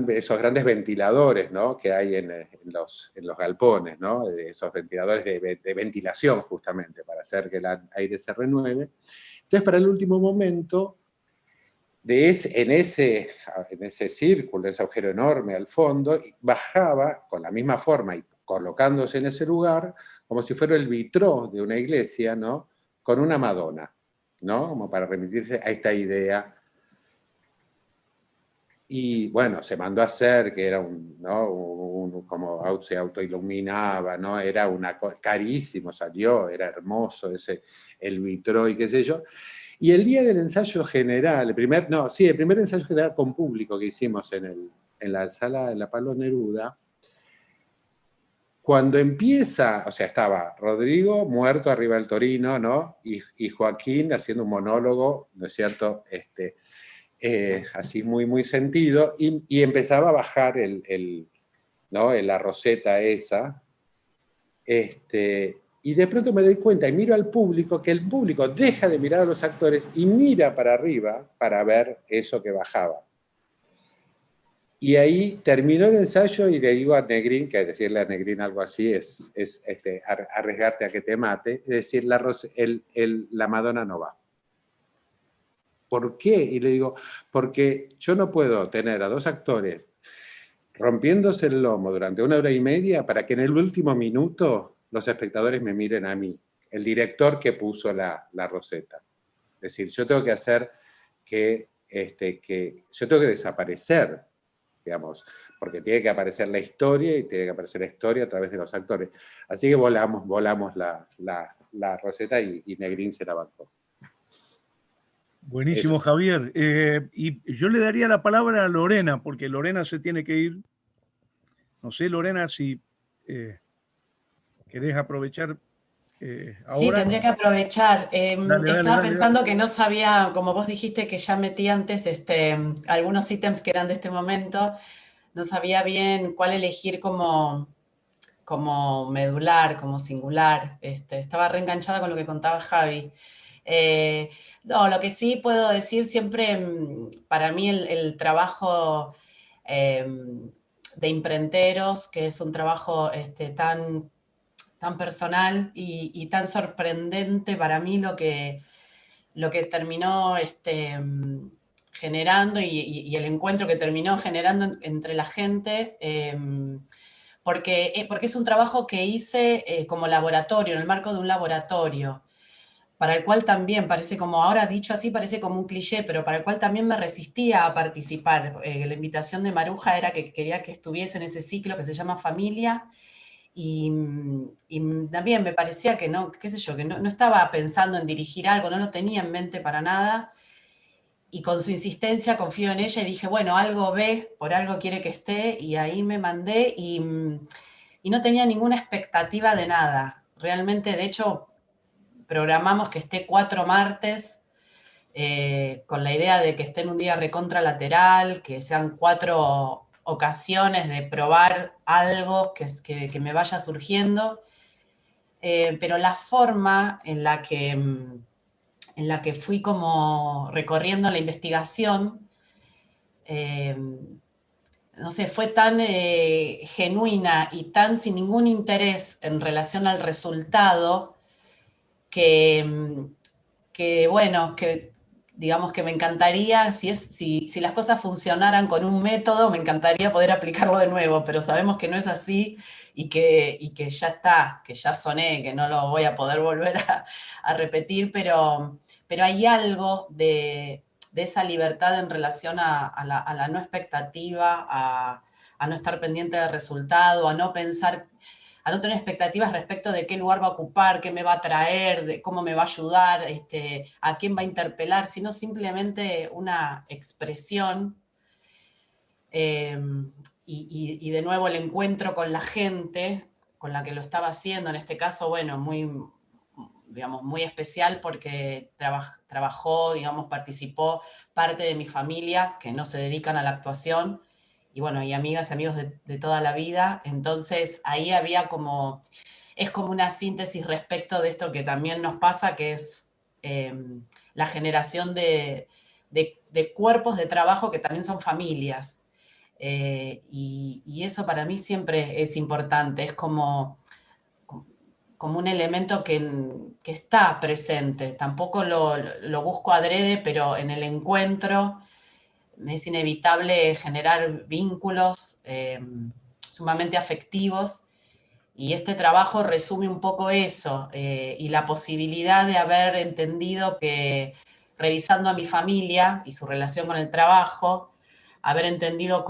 esos grandes ventiladores, ¿no? Que hay en los galpones, ¿no? Esos ventiladores de ventilación, justamente, para hacer que el aire se renueve. Entonces, para el último momento, en ese círculo, ese agujero enorme al fondo, bajaba con la misma forma y colocándose en ese lugar, como si fuera el vitró de una iglesia, ¿no? Con una Madonna, ¿no? Como para remitirse a esta idea. Y bueno, se mandó a hacer, que era como se autoiluminaba, ¿no? Era carísimo, salió, era hermoso el vitró y qué sé yo. Y el día del ensayo general, el primer ensayo general con público que hicimos en la sala de la Pablo Neruda, cuando empieza, o sea, estaba Rodrigo muerto arriba del Torino, ¿no? Y Joaquín haciendo un monólogo, ¿no es cierto? Así muy, muy sentido, y empezaba a bajar ¿no? La roseta esa. Y de pronto me doy cuenta y miro al público, que el público deja de mirar a los actores y mira para arriba para ver eso que bajaba. Y ahí terminó el ensayo y le digo a Negrín, que decirle a Negrín algo así es arriesgarte a que te mate, es decir, la Madonna no va. ¿Por qué? Y le digo, porque yo no puedo tener a dos actores rompiéndose el lomo durante 1 hora y media para que en el último minuto los espectadores me miren a mí, el director que puso la roseta. Es decir, yo tengo que hacer que yo tengo que desaparecer, digamos, porque tiene que aparecer la historia y tiene que aparecer la historia a través de los actores. Así que volamos la roseta y Negrín se la bancó. Buenísimo, Javier. Y yo le daría la palabra a Lorena, porque Lorena se tiene que ir. No sé, Lorena, si querés aprovechar ahora. Sí, tendría que aprovechar. Estaba pensando que no sabía, como vos dijiste, que ya metí antes algunos ítems que eran de este momento. No sabía bien cuál elegir como medular, como singular. Estaba reenganchada con lo que contaba Javi. No, lo que sí puedo decir siempre, para mí el trabajo de imprenteros, que es un trabajo tan personal y tan sorprendente para mí lo que terminó generando y el encuentro que terminó generando entre la gente, porque es un trabajo que hice como laboratorio, en el marco de un laboratorio, para el cual también parece como, ahora dicho así, parece como un cliché, pero para el cual también me resistía a participar. La invitación de Maruja era que quería que estuviese en ese ciclo que se llama Familia, y también me parecía que no, qué sé yo, que no estaba pensando en dirigir algo, no lo tenía en mente para nada, y con su insistencia confío en ella y dije, bueno, algo ve, por algo quiere que esté, y ahí me mandé y no tenía ninguna expectativa de nada. Realmente, de hecho, programamos que esté 4 martes, con la idea de que esté en un día recontra lateral, que sean 4 ocasiones de probar algo que me vaya surgiendo, pero la forma en la que fui como recorriendo la investigación, no sé, fue tan genuina y tan sin ningún interés en relación al resultado que bueno, que digamos que me encantaría, si las cosas funcionaran con un método, me encantaría poder aplicarlo de nuevo, pero sabemos que no es así y que ya está, que ya soné, que no lo voy a poder volver a repetir, pero hay algo de esa libertad en relación a la no expectativa, a no estar pendiente del resultado, a no pensar, a no tener expectativas respecto de qué lugar va a ocupar, qué me va a traer, de cómo me va a ayudar, a quién va a interpelar, sino simplemente una expresión. Y de nuevo el encuentro con la gente con la que lo estaba haciendo, en este caso, bueno, muy especial porque trabajó, digamos, participó parte de mi familia que no se dedican a la actuación, y bueno, y amigas y amigos de toda la vida. Entonces ahí había es como una síntesis respecto de esto que también nos pasa, que es la generación de cuerpos de trabajo que también son familias. Y eso para mí siempre es importante, es como un elemento que está presente. Tampoco lo busco adrede, pero en el encuentro es inevitable generar vínculos sumamente afectivos, y este trabajo resume un poco eso, y la posibilidad de haber entendido que, revisando a mi familia y su relación con el trabajo, haber entendido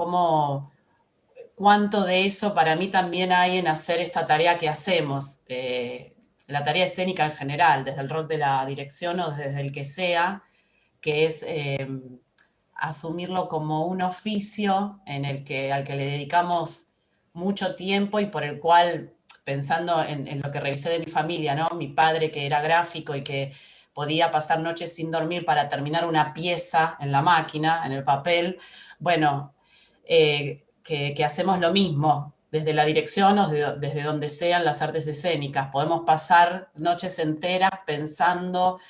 cuánto de eso para mí también hay en hacer esta tarea que hacemos, la tarea escénica en general, desde el rol de la dirección o desde el que sea, que es asumirlo como un oficio al que le dedicamos mucho tiempo y por el cual pensando en lo que revisé de mi familia, ¿no? Mi padre, que era gráfico y que podía pasar noches sin dormir para terminar una pieza en la máquina, en el papel. Bueno, que hacemos lo mismo desde la dirección o desde donde sean las artes escénicas. Podemos pasar noches enteras pensando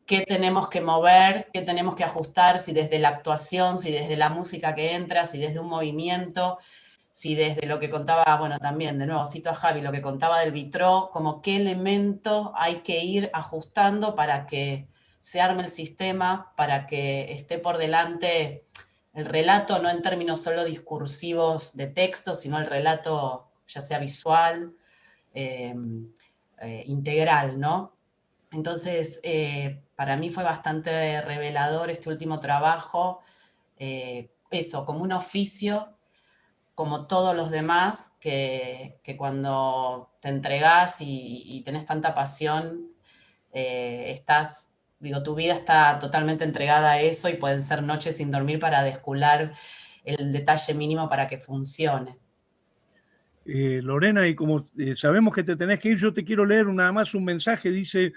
qué tenemos que mover, qué tenemos que ajustar, si desde la actuación, si desde la música que entra, si desde un movimiento, si desde lo que contaba, bueno, también, de nuevo, cito a Javi, lo que contaba del vitró, como qué elemento hay que ir ajustando para que se arme el sistema, para que esté por delante el relato, no en términos solo discursivos de texto, sino el relato ya sea visual, integral, ¿no? Entonces, para mí fue bastante revelador este último trabajo, eso, como un oficio, como todos los demás, que cuando te entregás y tenés tanta pasión, tu vida está totalmente entregada a eso y pueden ser noches sin dormir para descular el detalle mínimo para que funcione. Lorena, y como sabemos que te tenés que ir, yo te quiero leer nada más un mensaje. Dice,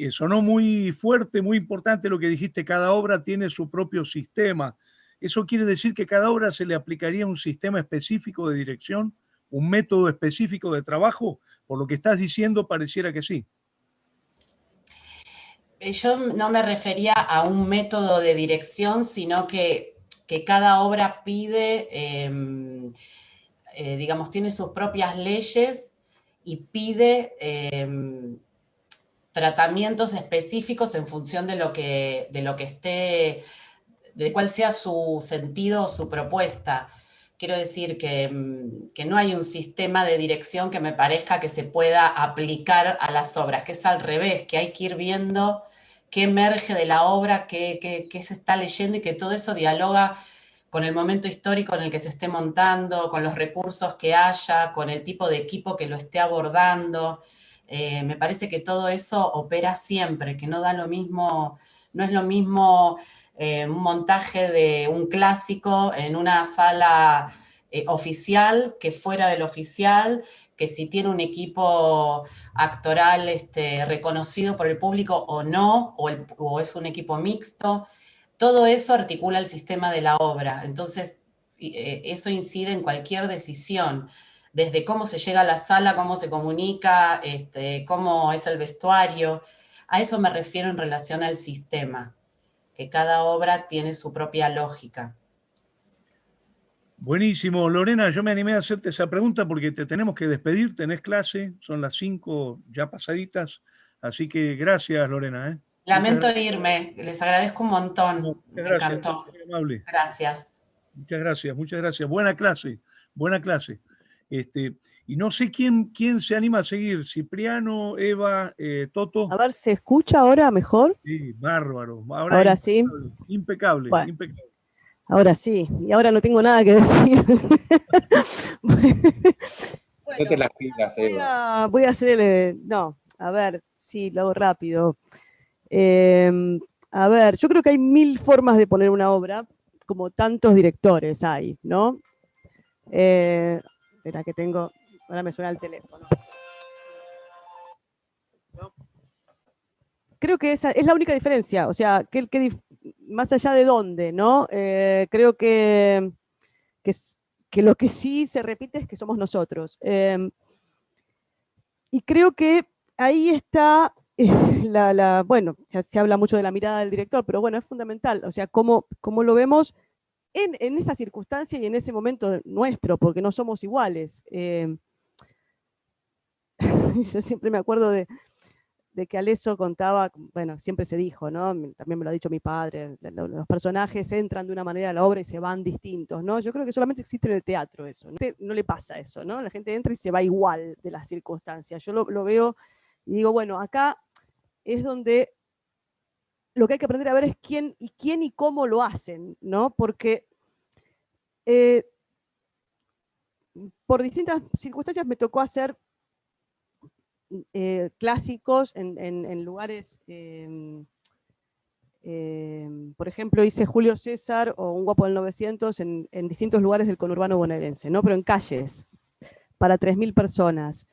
sonó muy fuerte, muy importante lo que dijiste, cada obra tiene su propio sistema. ¿Eso quiere decir que cada obra se le aplicaría un sistema específico de dirección, un método específico de trabajo? Por lo que estás diciendo, pareciera que sí. Yo no me refería a un método de dirección, sino que cada obra pide, digamos, tiene sus propias leyes y pide tratamientos específicos en función de lo que esté, de cuál sea su sentido o su propuesta. Quiero decir que no hay un sistema de dirección que me parezca que se pueda aplicar a las obras, que es al revés, que hay que ir viendo qué emerge de la obra, qué se está leyendo y que todo eso dialoga con el momento histórico en el que se esté montando, con los recursos que haya, con el tipo de equipo que lo esté abordando. Me parece que todo eso opera siempre, que no da lo mismo, no es lo mismo un montaje de un clásico en una sala oficial que fuera del oficial, que si tiene un equipo actoral reconocido por el público o no, o es un equipo mixto. Todo eso articula el sistema de la obra. Entonces, eso incide en cualquier decisión, desde cómo se llega a la sala, cómo se comunica, cómo es el vestuario. A eso me refiero en relación al sistema, que cada obra tiene su propia lógica. Buenísimo. Lorena, yo me animé a hacerte esa pregunta porque te tenemos que despedir, tenés clase, son las 5 ya pasaditas, así que gracias, Lorena. Lamento irme, les agradezco un montón, No, me gracias, encantó. muy amable. Gracias. Muchas gracias, muchas gracias. Buena clase, buena clase. Y no sé quién se anima a seguir, Cipriano, Eva, Toto. A ver, ¿se escucha ahora mejor? Sí, bárbaro. Ahora sí. Impecable, Bueno, impecable. ahora sí, y ahora no tengo nada que decir. Bueno, las pilas, Eva. Voy a hacer no, a ver, sí, lo hago rápido. A ver, yo creo que hay 1000 formas de poner una obra, como tantos directores hay, ¿no? Espera que tengo, ahora me suena el teléfono. ¿No? Creo que esa es la única diferencia, o sea, más allá de dónde, ¿no? Creo que lo que sí se repite es que somos nosotros. Y creo que ahí está, bueno, ya se habla mucho de la mirada del director, pero bueno, es fundamental, o sea, cómo lo vemos en esa circunstancia y en ese momento nuestro, porque no somos iguales. Yo siempre me acuerdo de que Aleso contaba, bueno, siempre se dijo, ¿no? También me lo ha dicho mi padre, los personajes entran de una manera a la obra y se van distintos, ¿no? Yo creo que solamente existe en el teatro eso, no le pasa eso, ¿no? La gente entra y se va igual de las circunstancias. Yo lo veo y digo, bueno, acá es donde lo que hay que aprender a ver es quién y cómo lo hacen, ¿no? Porque por distintas circunstancias me tocó hacer clásicos en lugares, por ejemplo, hice Julio César o Un guapo del 900 en distintos lugares del conurbano bonaerense, ¿no? Pero en calles, para 3000 personas.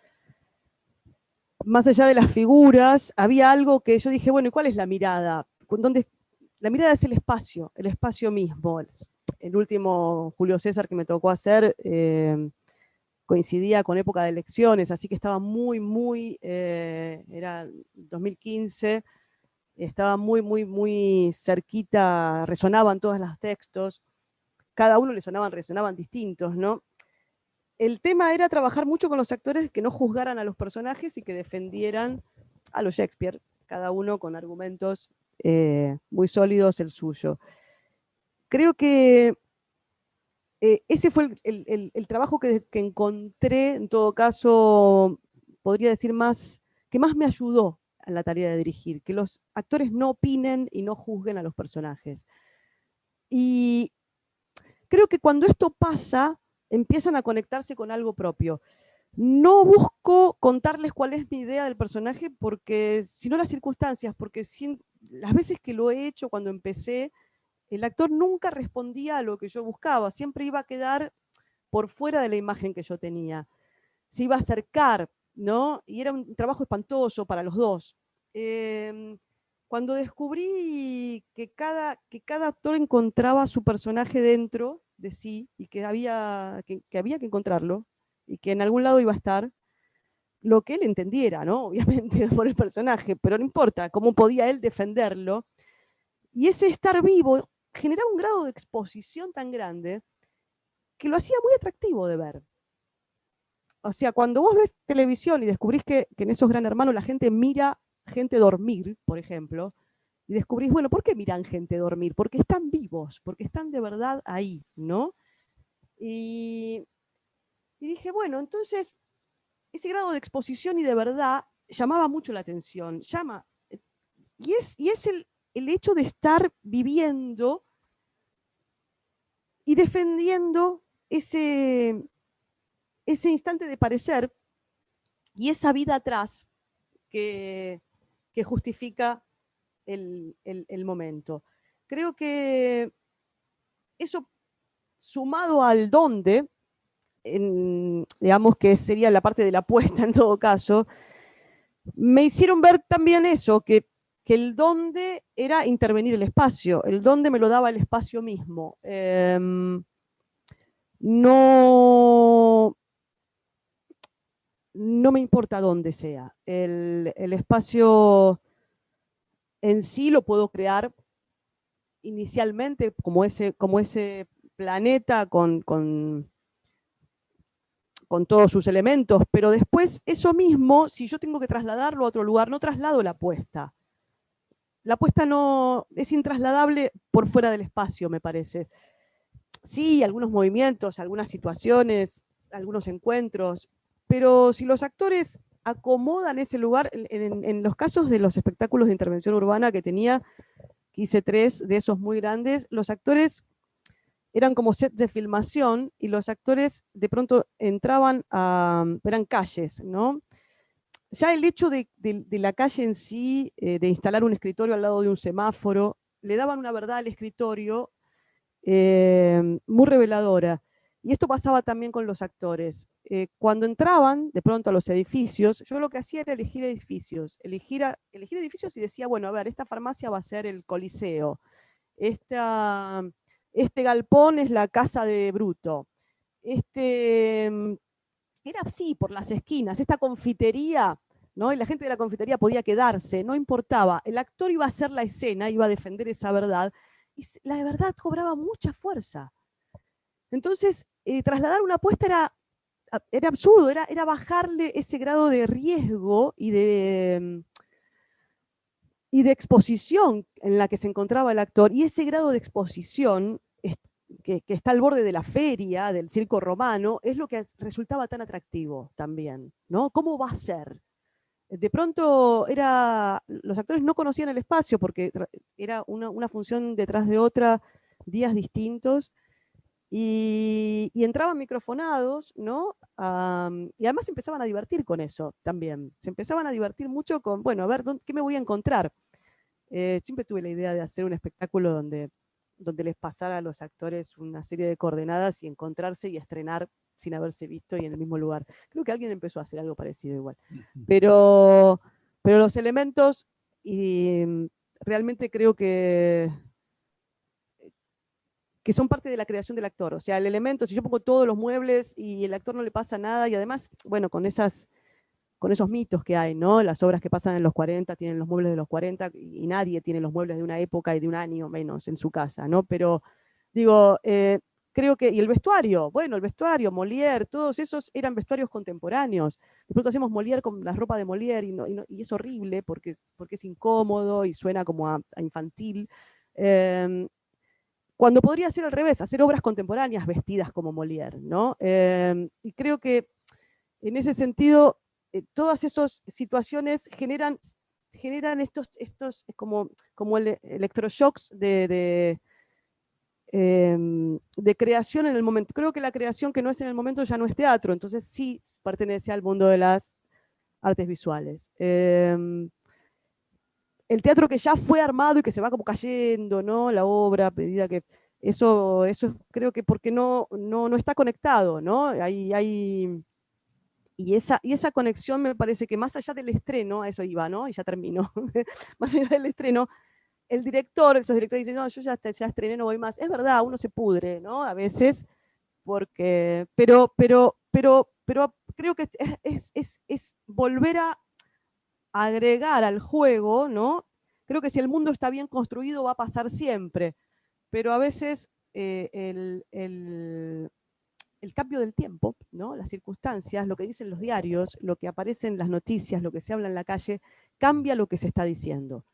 más allá de las figuras, había algo que yo dije, bueno, ¿y cuál es la mirada? La mirada es el espacio mismo. El último Julio César que me tocó hacer coincidía con época de elecciones, así que estaba era 2015, estaba muy cerquita, resonaban todos los textos, cada uno resonaban distintos, ¿no? El tema era trabajar mucho con los actores que no juzgaran a los personajes y que defendieran a los Shakespeare, cada uno con argumentos muy sólidos el suyo. Creo que ese fue el trabajo que encontré, en todo caso, podría decir que más me ayudó en la tarea de dirigir, que los actores no opinen y no juzguen a los personajes. Y creo que cuando esto pasa, empiezan a conectarse con algo propio. No busco contarles cuál es mi idea del personaje, porque sino las circunstancias, porque las veces que lo he hecho cuando empecé, el actor nunca respondía a lo que yo buscaba, siempre iba a quedar por fuera de la imagen que yo tenía. Se iba a acercar, ¿no? Y era un trabajo espantoso para los dos. Cuando descubrí que cada actor encontraba su personaje dentro de sí y que había que encontrarlo y que en algún lado iba a estar, lo que él entendiera, ¿no? Obviamente por el personaje, pero no importa, cómo podía él defenderlo. Y ese estar vivo generaba un grado de exposición tan grande que lo hacía muy atractivo de ver. O sea, cuando vos ves televisión y descubrís que en esos Gran Hermanos la gente mira gente dormir, por ejemplo, y descubrís, bueno, ¿por qué miran gente dormir? Porque están vivos, porque están de verdad ahí, ¿no? Y dije, bueno, entonces, ese grado de exposición y de verdad llamaba mucho la atención. Y es el hecho de estar viviendo y defendiendo ese instante de parecer y esa vida atrás que justifica el momento. Creo que eso, sumado al dónde, digamos que sería la parte de la apuesta en todo caso, me hicieron ver también eso, que el dónde era intervenir el espacio, el dónde me lo daba el espacio mismo. No me importa dónde sea. El espacio en sí lo puedo crear inicialmente como ese planeta con todos sus elementos, pero después eso mismo, si yo tengo que trasladarlo a otro lugar, no traslado la apuesta. La apuesta no es intrasladable por fuera del espacio, me parece. Sí, algunos movimientos, algunas situaciones, algunos encuentros, pero si los actores acomodan ese lugar, en los casos de los espectáculos de intervención urbana que hice 3 de esos muy grandes, los actores eran como sets de filmación y los actores de pronto eran calles, ¿no? Ya el hecho de la calle en sí, de instalar un escritorio al lado de un semáforo, le daban una verdad al escritorio muy reveladora. Y esto pasaba también con los actores. Cuando entraban de pronto a los edificios, yo lo que hacía era elegir edificios. Elegir edificios y decía, bueno, a ver, esta farmacia va a ser el Coliseo. Este galpón es la casa de Bruto. Era así por las esquinas, esta confitería, ¿no? Y la gente de la confitería podía quedarse, no importaba. El actor iba a hacer la escena, iba a defender esa verdad, y la verdad cobraba mucha fuerza. Entonces, trasladar una apuesta era absurdo, era bajarle ese grado de riesgo y de exposición en la que se encontraba el actor, y ese grado de exposición que está al borde de la feria, del circo romano, es lo que resultaba tan atractivo también, ¿no? ¿Cómo va a ser? De pronto los actores no conocían el espacio porque era una función detrás de otra, días distintos, y entraban microfonados, ¿no? Y además se empezaban a divertir con eso también. Se empezaban a divertir mucho con, bueno, a ver, ¿qué me voy a encontrar? Siempre tuve la idea de hacer un espectáculo donde les pasara a los actores una serie de coordenadas y encontrarse y estrenar sin haberse visto y en el mismo lugar. Creo que alguien empezó a hacer algo parecido igual. Ujú. Pero los elementos, realmente creo que son parte de la creación del actor. O sea, el elemento, si yo pongo todos los muebles y el actor no le pasa nada, y además, bueno, con esos mitos que hay, ¿no? Las obras que pasan en los 40 tienen los muebles de los 40 y nadie tiene los muebles de una época y de un año menos en su casa, ¿no? Pero digo, creo que, y el vestuario, bueno, el vestuario, Molière, todos esos eran vestuarios contemporáneos. De pronto hacemos Molière con la ropa de Molière y es horrible porque es incómodo y suena como a infantil. Cuando podría ser al revés, hacer obras contemporáneas vestidas como Molière, ¿no? Y creo que en ese sentido, todas esas situaciones generan estos como electroshocks de creación en el momento. Creo que la creación que no es en el momento ya no es teatro, entonces sí pertenece al mundo de las artes visuales. El teatro que ya fue armado y que se va como cayendo, ¿no? La obra, a medida que... Eso creo que porque no está conectado, ¿no? Y esa conexión me parece que más allá del estreno, a eso iba, ¿no? Y ya termino. Más allá del estreno, el director, esos directores dicen, no, yo ya estrené, no voy más. Es verdad, uno se pudre, ¿no? A veces, porque... Pero creo que es volver a agregar al juego, ¿no? Creo que si el mundo está bien construido va a pasar siempre, pero a veces el cambio del tiempo, ¿no? Las circunstancias, lo que dicen los diarios, lo que aparece en las noticias, lo que se habla en la calle, cambia lo que se está diciendo.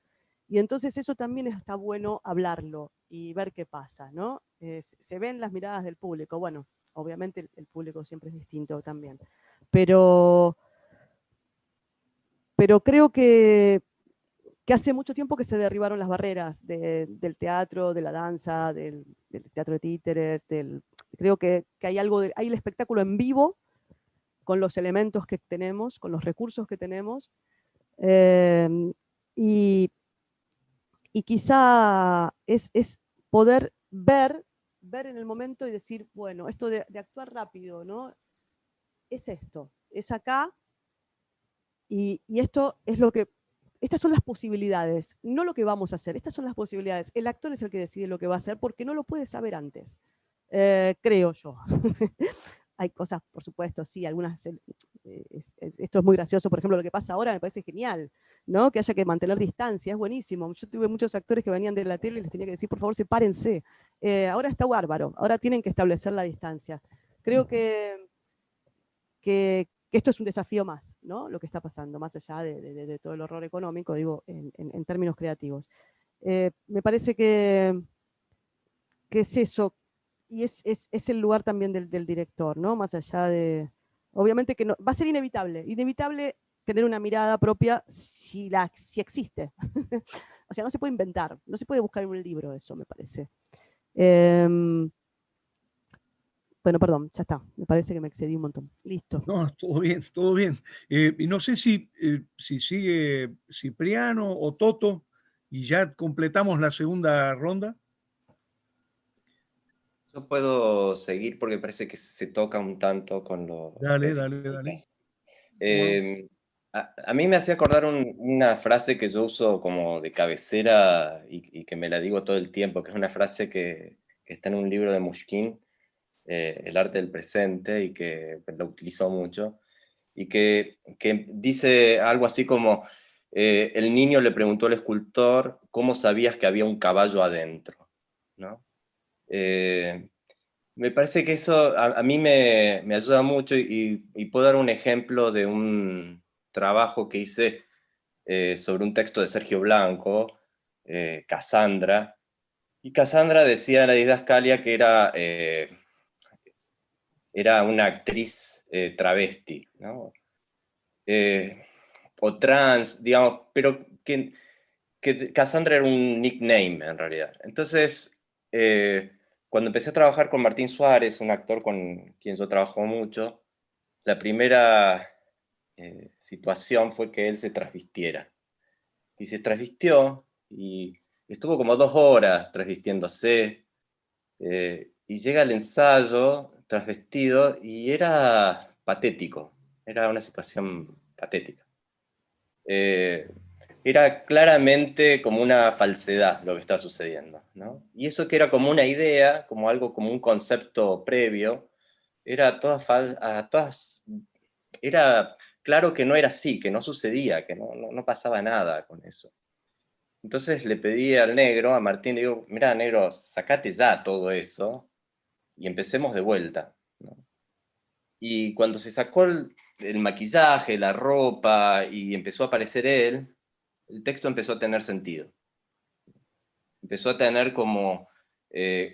Y entonces eso también está bueno hablarlo y ver qué pasa, ¿no? Se ven las miradas del público. Bueno, obviamente el público siempre es distinto también. Pero creo que hace mucho tiempo que se derribaron las barreras del teatro, de la danza, del teatro de títeres, creo que hay algo, hay el espectáculo en vivo, con los elementos que tenemos, con los recursos que tenemos, y quizá es poder ver en el momento y decir, bueno, esto de actuar rápido, ¿no? Es esto, es acá, y esto es lo que... Estas son las posibilidades, no lo que vamos a hacer, estas son las posibilidades. El actor es el que decide lo que va a hacer porque no lo puede saber antes, creo yo. Hay cosas, por supuesto, sí, algunas... esto es muy gracioso, por ejemplo, lo que pasa ahora me parece genial, ¿no? Que haya que mantener distancia, es buenísimo. Yo tuve muchos actores que venían de la tele y les tenía que decir, por favor, sepárense. Ahora está bárbaro, ahora tienen que establecer la distancia. Creo que esto es un desafío más, ¿no? Lo que está pasando, más allá de todo el horror económico, digo, en términos creativos. Me parece que es eso, y es el lugar también del director, ¿no? Más allá de... Obviamente que no, va a ser inevitable tener una mirada propia si existe. O sea, no se puede inventar, no se puede buscar en un libro eso, me parece. Bueno, perdón, ya está. Me parece que me excedí un montón. Listo. No, todo bien, todo bien. Y no sé si sigue Cipriano o Toto y ya completamos la segunda ronda. Yo puedo seguir porque parece que se toca un tanto con lo Dale, que dale, dale. significas. A mí me hacía acordar una frase que yo uso como de cabecera y que me la digo todo el tiempo, que es una frase que está en un libro de Mushkin, El arte del presente, y que lo utilizo mucho, y que dice algo así como, el niño le preguntó al escultor, ¿cómo sabías que había un caballo adentro? ¿No? Me parece que eso a mí me ayuda mucho y puedo dar un ejemplo de un trabajo que hice sobre un texto de Sergio Blanco, Cassandra, y Cassandra decía en la didascalia que era una actriz travesti, ¿no? O trans, digamos, pero que Cassandra era un nickname en realidad. Entonces, cuando empecé a trabajar con Martín Suárez, un actor con quien yo trabajo mucho, la primera situación fue que él se transvistiera. Y se transvistió y estuvo como 2 horas transvistiéndose. Y llega el ensayo, trasvestido y era patético, era una situación patética. Era claramente como una falsedad lo que estaba sucediendo, ¿no? Y eso que era como una idea, como algo, como un concepto previo, era era claro que no era así, que no sucedía, que no pasaba nada con eso. Entonces le pedí al negro, a Martín, le digo, mirá, negro, sacate ya todo eso y empecemos de vuelta, ¿no? Y cuando se sacó el maquillaje, la ropa, y empezó a aparecer él, el texto empezó a tener sentido. Empezó a tener como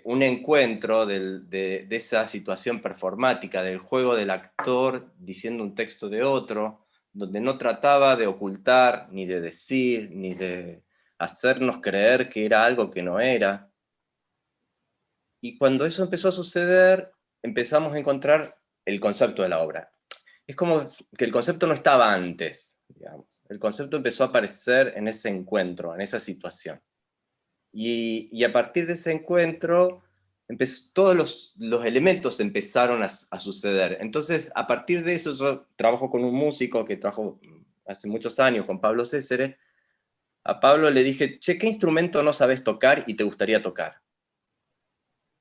un encuentro de esa situación performática, del juego del actor diciendo un texto de otro, donde no trataba de ocultar, ni de decir, ni de hacernos creer que era algo que no era. Y cuando eso empezó a suceder, empezamos a encontrar el concepto de la obra. Es como que el concepto no estaba antes, digamos. El concepto empezó a aparecer en ese encuentro, en esa situación. Y a partir de ese encuentro, todos los elementos empezaron a suceder. Entonces, a partir de eso, yo trabajo con un músico que trabajó hace muchos años, con Pablo Césares. A Pablo le dije, che, ¿qué instrumento no sabes tocar y te gustaría tocar?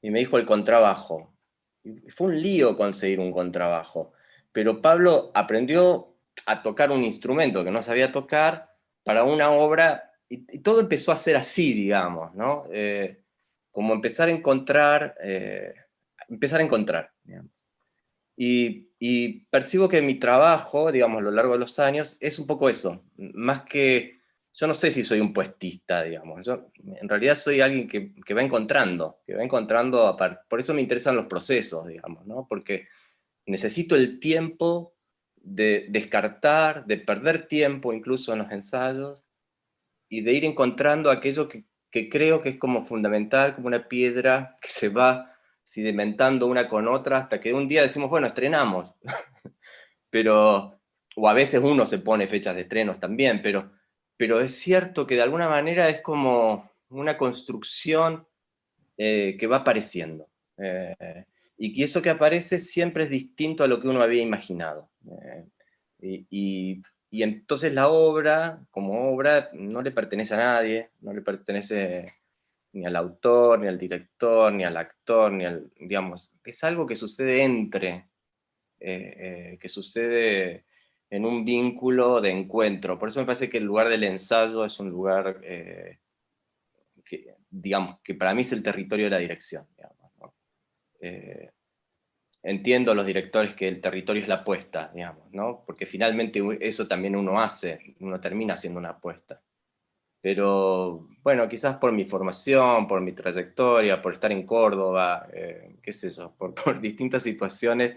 Y me dijo el contrabajo. Y fue un lío conseguir un contrabajo. Pero Pablo aprendió a tocar un instrumento que no sabía tocar para una obra, y todo empezó a ser así, digamos, ¿no? Como empezar a encontrar, digamos. Y percibo que mi trabajo, digamos, a lo largo de los años, es un poco eso, más que, yo no sé si soy un puestista, digamos, yo en realidad soy alguien que va encontrando, por eso me interesan los procesos, digamos, ¿no? Porque necesito el tiempo de descartar, de perder tiempo incluso en los ensayos, y de ir encontrando aquello que creo que es como fundamental, como una piedra que se va sedimentando una con otra hasta que un día decimos, bueno, estrenamos. Pero, o a veces uno se pone fechas de estrenos también, pero es cierto que de alguna manera es como una construcción que va apareciendo. Y que eso que aparece siempre es distinto a lo que uno había imaginado. Y entonces la obra, como obra, no le pertenece a nadie, no le pertenece ni al autor, ni al director, ni al actor, digamos, es algo que sucede que sucede en un vínculo de encuentro. Por eso me parece que el lugar del ensayo es un lugar que, digamos, que para mí es el territorio de la dirección, digamos, ¿no? Entiendo a los directores que el territorio es la apuesta, digamos, ¿no? Porque finalmente eso también uno termina haciendo una apuesta. Pero bueno, quizás por mi formación, por mi trayectoria, por estar en Córdoba, qué sé yo, por distintas situaciones,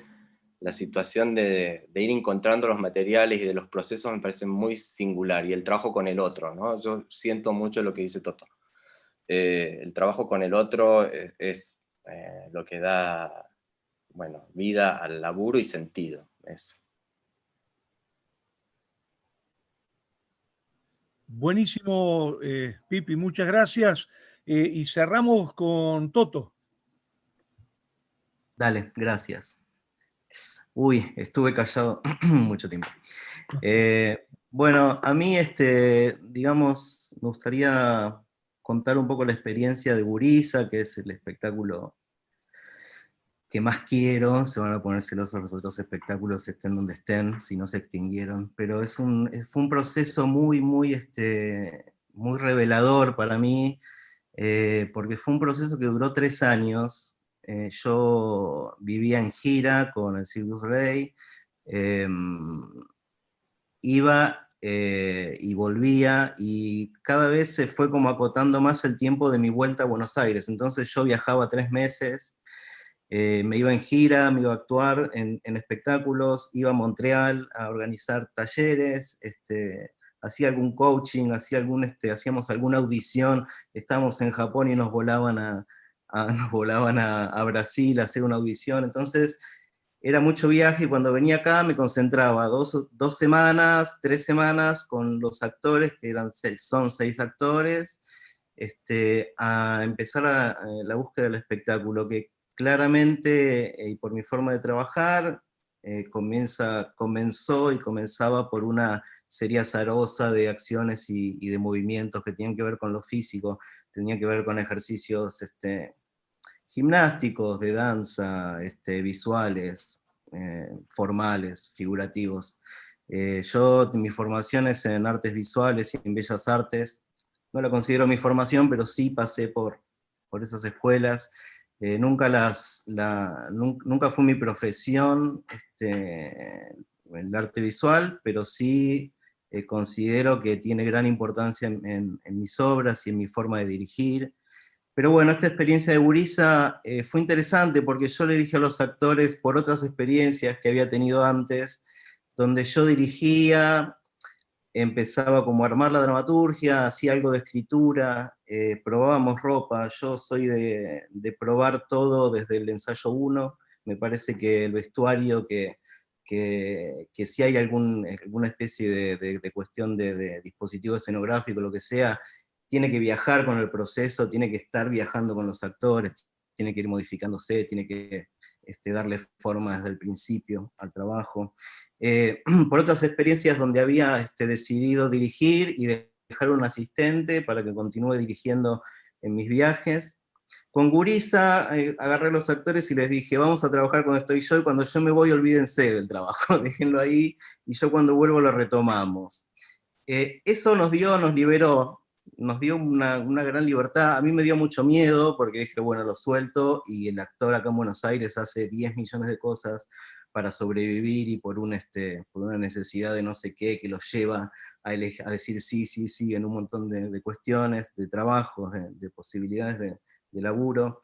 la situación de ir encontrando los materiales y de los procesos me parece muy singular, y el trabajo con el otro, ¿no? Yo siento mucho lo que dice Toto. El trabajo con el otro es lo que da, bueno, vida al laburo y sentido. Eso. Buenísimo, Pipi, muchas gracias. Y cerramos con Toto. Dale, gracias. Uy, estuve callado mucho tiempo. Bueno, a mí, digamos, me gustaría contar un poco la experiencia de Gurisa, que es el espectáculo que más quiero. Se van a poner celosos los otros espectáculos, estén donde estén, si no se extinguieron, pero fue un proceso muy, muy, muy revelador para mí, porque fue un proceso que duró 3 años. Yo vivía en gira con el Cirque du Soleil, iba y volvía, y cada vez se fue como acotando más el tiempo de mi vuelta a Buenos Aires. Entonces yo viajaba 3 meses, me iba en gira, me iba a actuar en espectáculos, iba a Montreal a organizar talleres, hacía algún coaching, hacíamos alguna audición, estábamos en Japón y nos volaban nos volaban a Brasil a hacer una audición. Entonces era mucho viaje, y cuando venía acá me concentraba 2 semanas, 3 semanas con los actores, que son 6 actores, a empezar la búsqueda del espectáculo, que claramente, y por mi forma de trabajar, comenzaba por una serie azarosa de acciones y de movimientos que tenían que ver con lo físico, tenían que ver con ejercicios gimnásticos, de danza, visuales, formales, figurativos. Mi formación es en artes visuales y en bellas artes. No la considero mi formación, pero sí pasé por esas escuelas. Nunca fue mi profesión el arte visual, pero sí considero que tiene gran importancia en mis obras y en mi forma de dirigir. Pero bueno, esta experiencia de Gurisa fue interesante porque yo le dije a los actores, por otras experiencias que había tenido antes, donde yo dirigía, empezaba como a armar la dramaturgia, hacía algo de escritura, probábamos ropa. Yo soy de probar todo desde el ensayo 1, me parece que el vestuario, que si hay alguna especie de cuestión de dispositivo escenográfico, lo que sea, tiene que viajar con el proceso, tiene que estar viajando con los actores, tiene que ir modificándose, tiene que darle forma desde el principio al trabajo. Por otras experiencias donde había decidido dirigir y dejar un asistente para que continúe dirigiendo en mis viajes. Con Gurisa agarré a los actores y les dije, vamos a trabajar cuando estoy yo, y cuando yo me voy olvídense del trabajo, déjenlo ahí, y yo cuando vuelvo lo retomamos. Eso nos liberó, nos dio una gran libertad. A mí me dio mucho miedo, porque dije, bueno, lo suelto, y el actor acá en Buenos Aires hace 10 millones de cosas para sobrevivir, y por una necesidad de no sé qué, que lo lleva a decir sí, en un montón de cuestiones, de trabajos, de posibilidades de laburo.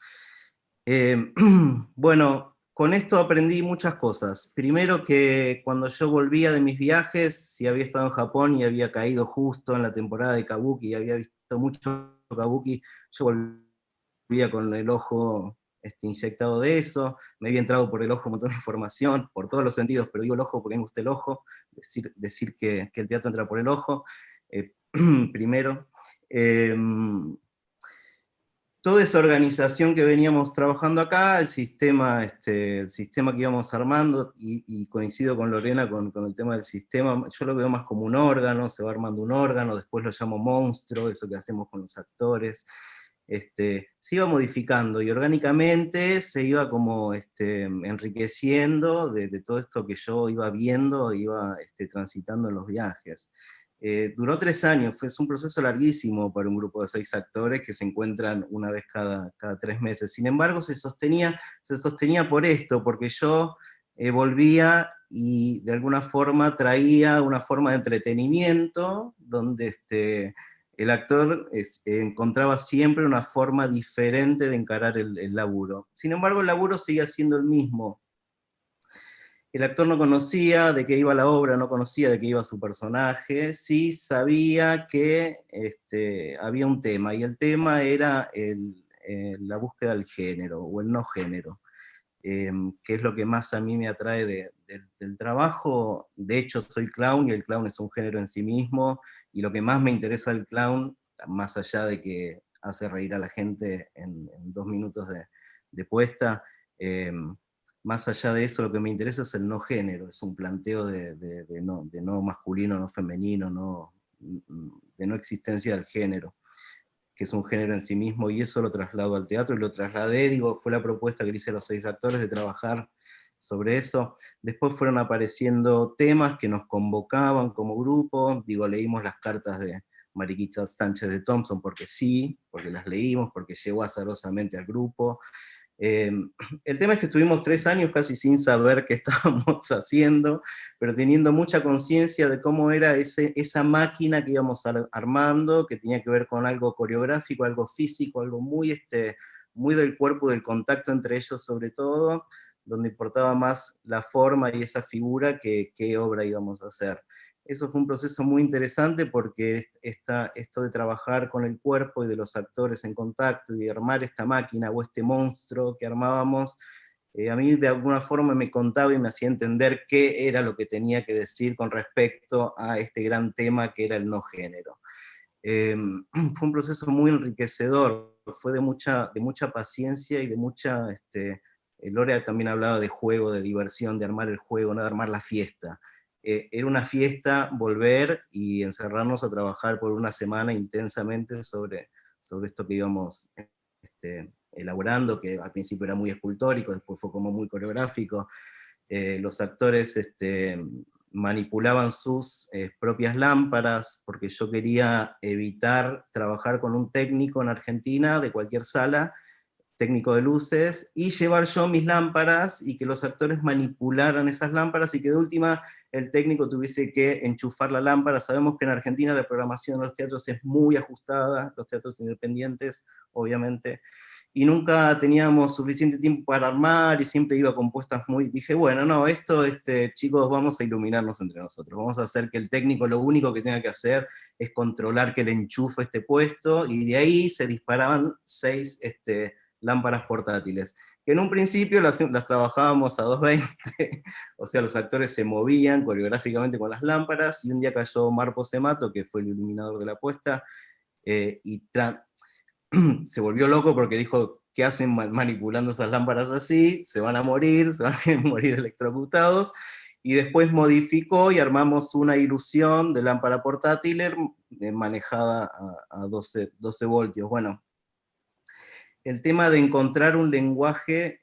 Bueno, con esto aprendí muchas cosas. Primero, que cuando yo volvía de mis viajes, si había estado en Japón y había caído justo en la temporada de Kabuki y había visto mucho Kabuki, yo volvía con el ojo inyectado de eso, me había entrado por el ojo un montón de información, por todos los sentidos, pero digo el ojo porque me gusta el ojo, decir que el teatro entra por el ojo, primero. Toda esa organización que veníamos trabajando acá, el sistema que íbamos armando, y coincido con Lorena con el tema del sistema, yo lo veo más como un órgano, se va armando un órgano, después lo llamo monstruo, eso que hacemos con los actores, se iba modificando, y orgánicamente se iba como enriqueciendo de todo esto que yo iba viendo, iba transitando en los viajes. Duró 3 años, es un proceso larguísimo para un grupo de 6 actores que se encuentran una vez cada 3 meses. Sin embargo, se sostenía por esto, porque yo volvía y de alguna forma traía una forma de entretenimiento, donde el actor encontraba siempre una forma diferente de encarar el laburo. Sin embargo, el laburo seguía siendo el mismo. El actor no conocía de qué iba la obra, no conocía de qué iba su personaje, sí sabía que había un tema, y el tema era la búsqueda del género, o el no género, que es lo que más a mí me atrae del trabajo. De hecho, soy clown, y el clown es un género en sí mismo, y lo que más me interesa del clown, más allá de que hace reír a la gente en 2 minutos de puesta, más allá de eso, lo que me interesa es el no género, es un planteo de no masculino, no femenino, de no existencia del género, que es un género en sí mismo, y eso lo traslado al teatro, y lo trasladé, fue la propuesta que le hice a los 6 actores de trabajar sobre eso. Después fueron apareciendo temas que nos convocaban como grupo, leímos las cartas de Mariquita Sánchez de Thompson porque sí, porque las leímos, porque llegó azarosamente al grupo. El tema es que estuvimos 3 años casi sin saber qué estábamos haciendo, pero teniendo mucha conciencia de cómo era esa máquina que íbamos armando, que tenía que ver con algo coreográfico, algo físico, algo muy del cuerpo, del contacto entre ellos sobre todo, donde importaba más la forma y esa figura que qué obra íbamos a hacer. Eso fue un proceso muy interesante, porque esto de trabajar con el cuerpo y de los actores en contacto, y de armar esta máquina o este monstruo que armábamos, a mí de alguna forma me contaba y me hacía entender qué era lo que tenía que decir con respecto a este gran tema que era el no género. Fue un proceso muy enriquecedor, fue de mucha paciencia y de mucha, Lore también hablaba de juego, de diversión, de armar el juego, no de armar la fiesta. Era una fiesta volver y encerrarnos a trabajar por una semana intensamente sobre esto que íbamos elaborando, que al principio era muy escultórico, después fue como muy coreográfico. Los actores manipulaban sus propias lámparas, porque yo quería evitar trabajar con un técnico en Argentina, de cualquier sala, técnico de luces, y llevar yo mis lámparas, y que los actores manipularan esas lámparas, y que de última el técnico tuviese que enchufar la lámpara. Sabemos que en Argentina la programación de los teatros es muy ajustada, los teatros independientes, obviamente, y nunca teníamos suficiente tiempo para armar, y siempre iba compuestas muy... Dije, bueno, no, esto, chicos, vamos a iluminarnos entre nosotros, vamos a hacer que el técnico lo único que tenga que hacer es controlar que el enchufe esté puesto, y de ahí se disparaban 6 lámparas portátiles, que en un principio las trabajábamos a 220, o sea, los actores se movían coreográficamente con las lámparas, y un día cayó Marco Semato, que fue el iluminador de la puesta, y se volvió loco porque dijo, ¿qué hacen manipulando esas lámparas así? Se van a morir electrocutados, y después modificó y armamos una ilusión de lámpara portátil manejada a 12 voltios. Bueno, el tema de encontrar un lenguaje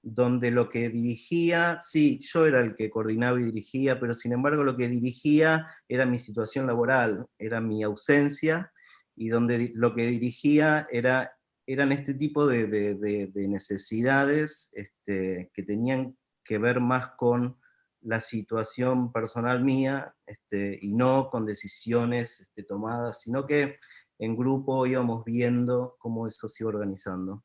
donde lo que dirigía, sí, yo era el que coordinaba y dirigía, pero sin embargo lo que dirigía era mi situación laboral, era mi ausencia, y donde lo que dirigía eran este tipo de necesidades que tenían que ver más con la situación personal mía, y no con decisiones tomadas, sino que en grupo íbamos viendo cómo eso se iba organizando.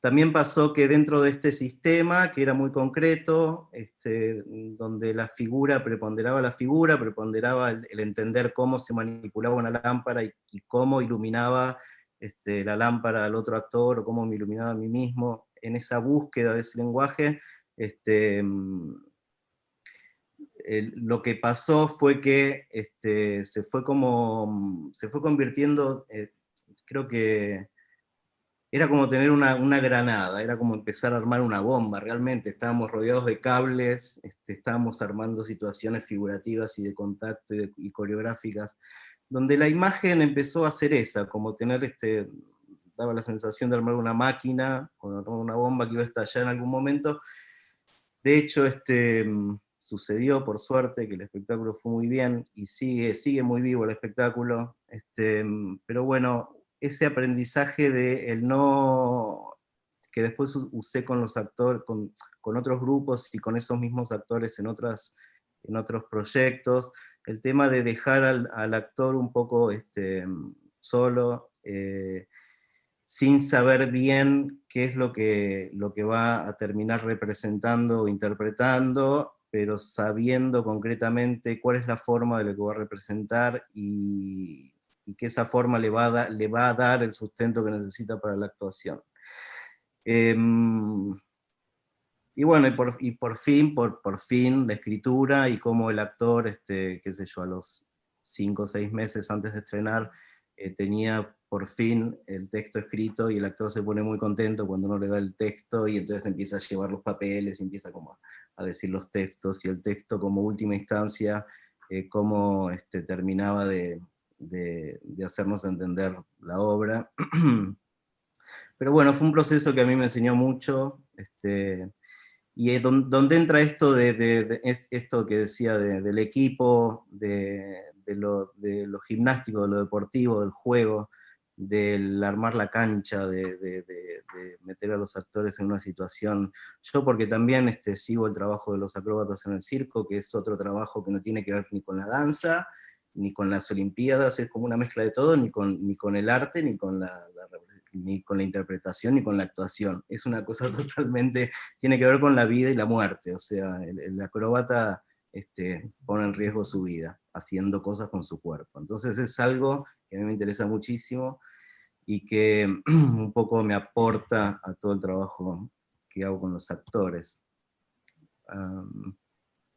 También pasó que dentro de este sistema, que era muy concreto, donde la figura, preponderaba el entender cómo se manipulaba una lámpara y cómo iluminaba la lámpara al otro actor, o cómo me iluminaba a mí mismo, en esa búsqueda de ese lenguaje, lo que pasó fue que se fue convirtiendo, creo que era como tener una granada, era como empezar a armar una bomba, realmente estábamos rodeados de cables, estábamos armando situaciones figurativas y de contacto y coreográficas, donde la imagen empezó a ser esa, como tener, daba la sensación de armar una máquina, o armar una bomba que iba a estallar en algún momento. De hecho, sucedió, por suerte, que el espectáculo fue muy bien, y sigue muy vivo el espectáculo, pero bueno, ese aprendizaje de el no, que después usé con los actores, con otros grupos y con esos mismos actores en otros proyectos, el tema de dejar al actor un poco solo, sin saber bien qué es lo que va a terminar representando o interpretando, pero sabiendo concretamente cuál es la forma de lo que va a representar, y que esa forma le va a dar el sustento que necesita para la actuación. Y bueno, por fin la escritura, y cómo el actor, qué sé yo, a los 5 o 6 meses antes de estrenar, tenía por fin el texto escrito, y el actor se pone muy contento cuando uno le da el texto, y entonces empieza a llevar los papeles, y empieza como a decir los textos, y el texto como última instancia, cómo terminaba de hacernos entender la obra. Pero bueno, fue un proceso que a mí me enseñó mucho, y es donde entra esto esto que decía del equipo, de lo gimnástico, de lo deportivo, del juego, del armar la cancha, de meter a los actores en una situación. Yo porque también sigo el trabajo de los acróbatas en el circo, que es otro trabajo que no tiene que ver ni con la danza, ni con las olimpiadas, es como una mezcla de todo, ni con el arte, ni con ni con la interpretación, ni con la actuación. Es una cosa totalmente, tiene que ver con la vida y la muerte, o sea, el acróbata pone en riesgo su vida, haciendo cosas con su cuerpo. Entonces es algo que a mí me interesa muchísimo, y que un poco me aporta a todo el trabajo que hago con los actores.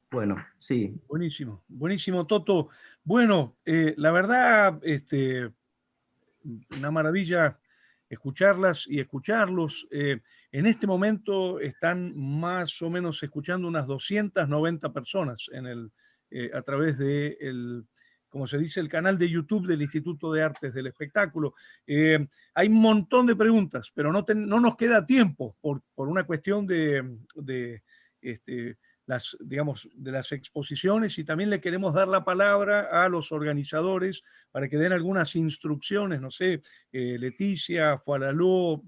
Bueno, sí. Buenísimo, buenísimo, Toto. Bueno, la verdad, una maravilla escucharlas y escucharlos. En este momento están más o menos escuchando unas 290 personas a través de como se dice, el canal de YouTube del Instituto de Artes del Espectáculo. Hay un montón de preguntas, pero no nos queda tiempo por una cuestión de digamos, de las exposiciones, y también le queremos dar la palabra a los organizadores para que den algunas instrucciones, no sé, Leticia, Fualaló,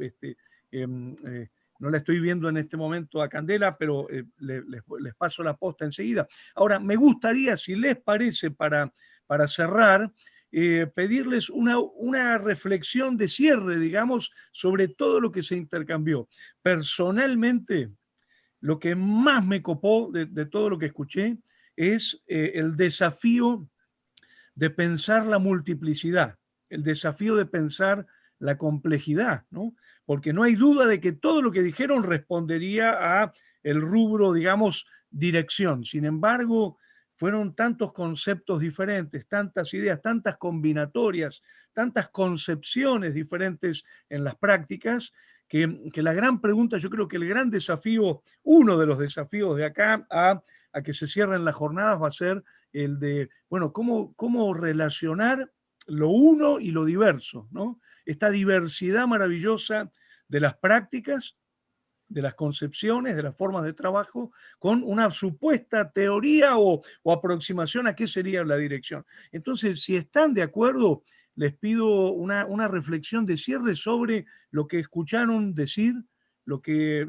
no la estoy viendo en este momento a Candela, pero les paso la posta enseguida. Ahora, me gustaría, si les parece, para cerrar, pedirles una reflexión de cierre, digamos, sobre todo lo que se intercambió. Personalmente, lo que más me copó de todo lo que escuché es el desafío de pensar la multiplicidad, el desafío de pensar la complejidad, ¿no? Porque no hay duda de que todo lo que dijeron respondería a el rubro, digamos, dirección. Sin embargo, fueron tantos conceptos diferentes, tantas ideas, tantas combinatorias, tantas concepciones diferentes en las prácticas, que la gran pregunta, yo creo que el gran desafío, uno de los desafíos de acá a que se cierren las jornadas va a ser el de, bueno, cómo relacionar lo uno y lo diverso, ¿no? Esta diversidad maravillosa de las prácticas, de las concepciones, de las formas de trabajo, con una supuesta teoría o aproximación a qué sería la dirección. Entonces, si están de acuerdo, les pido una reflexión de cierre sobre lo que escucharon decir, lo que,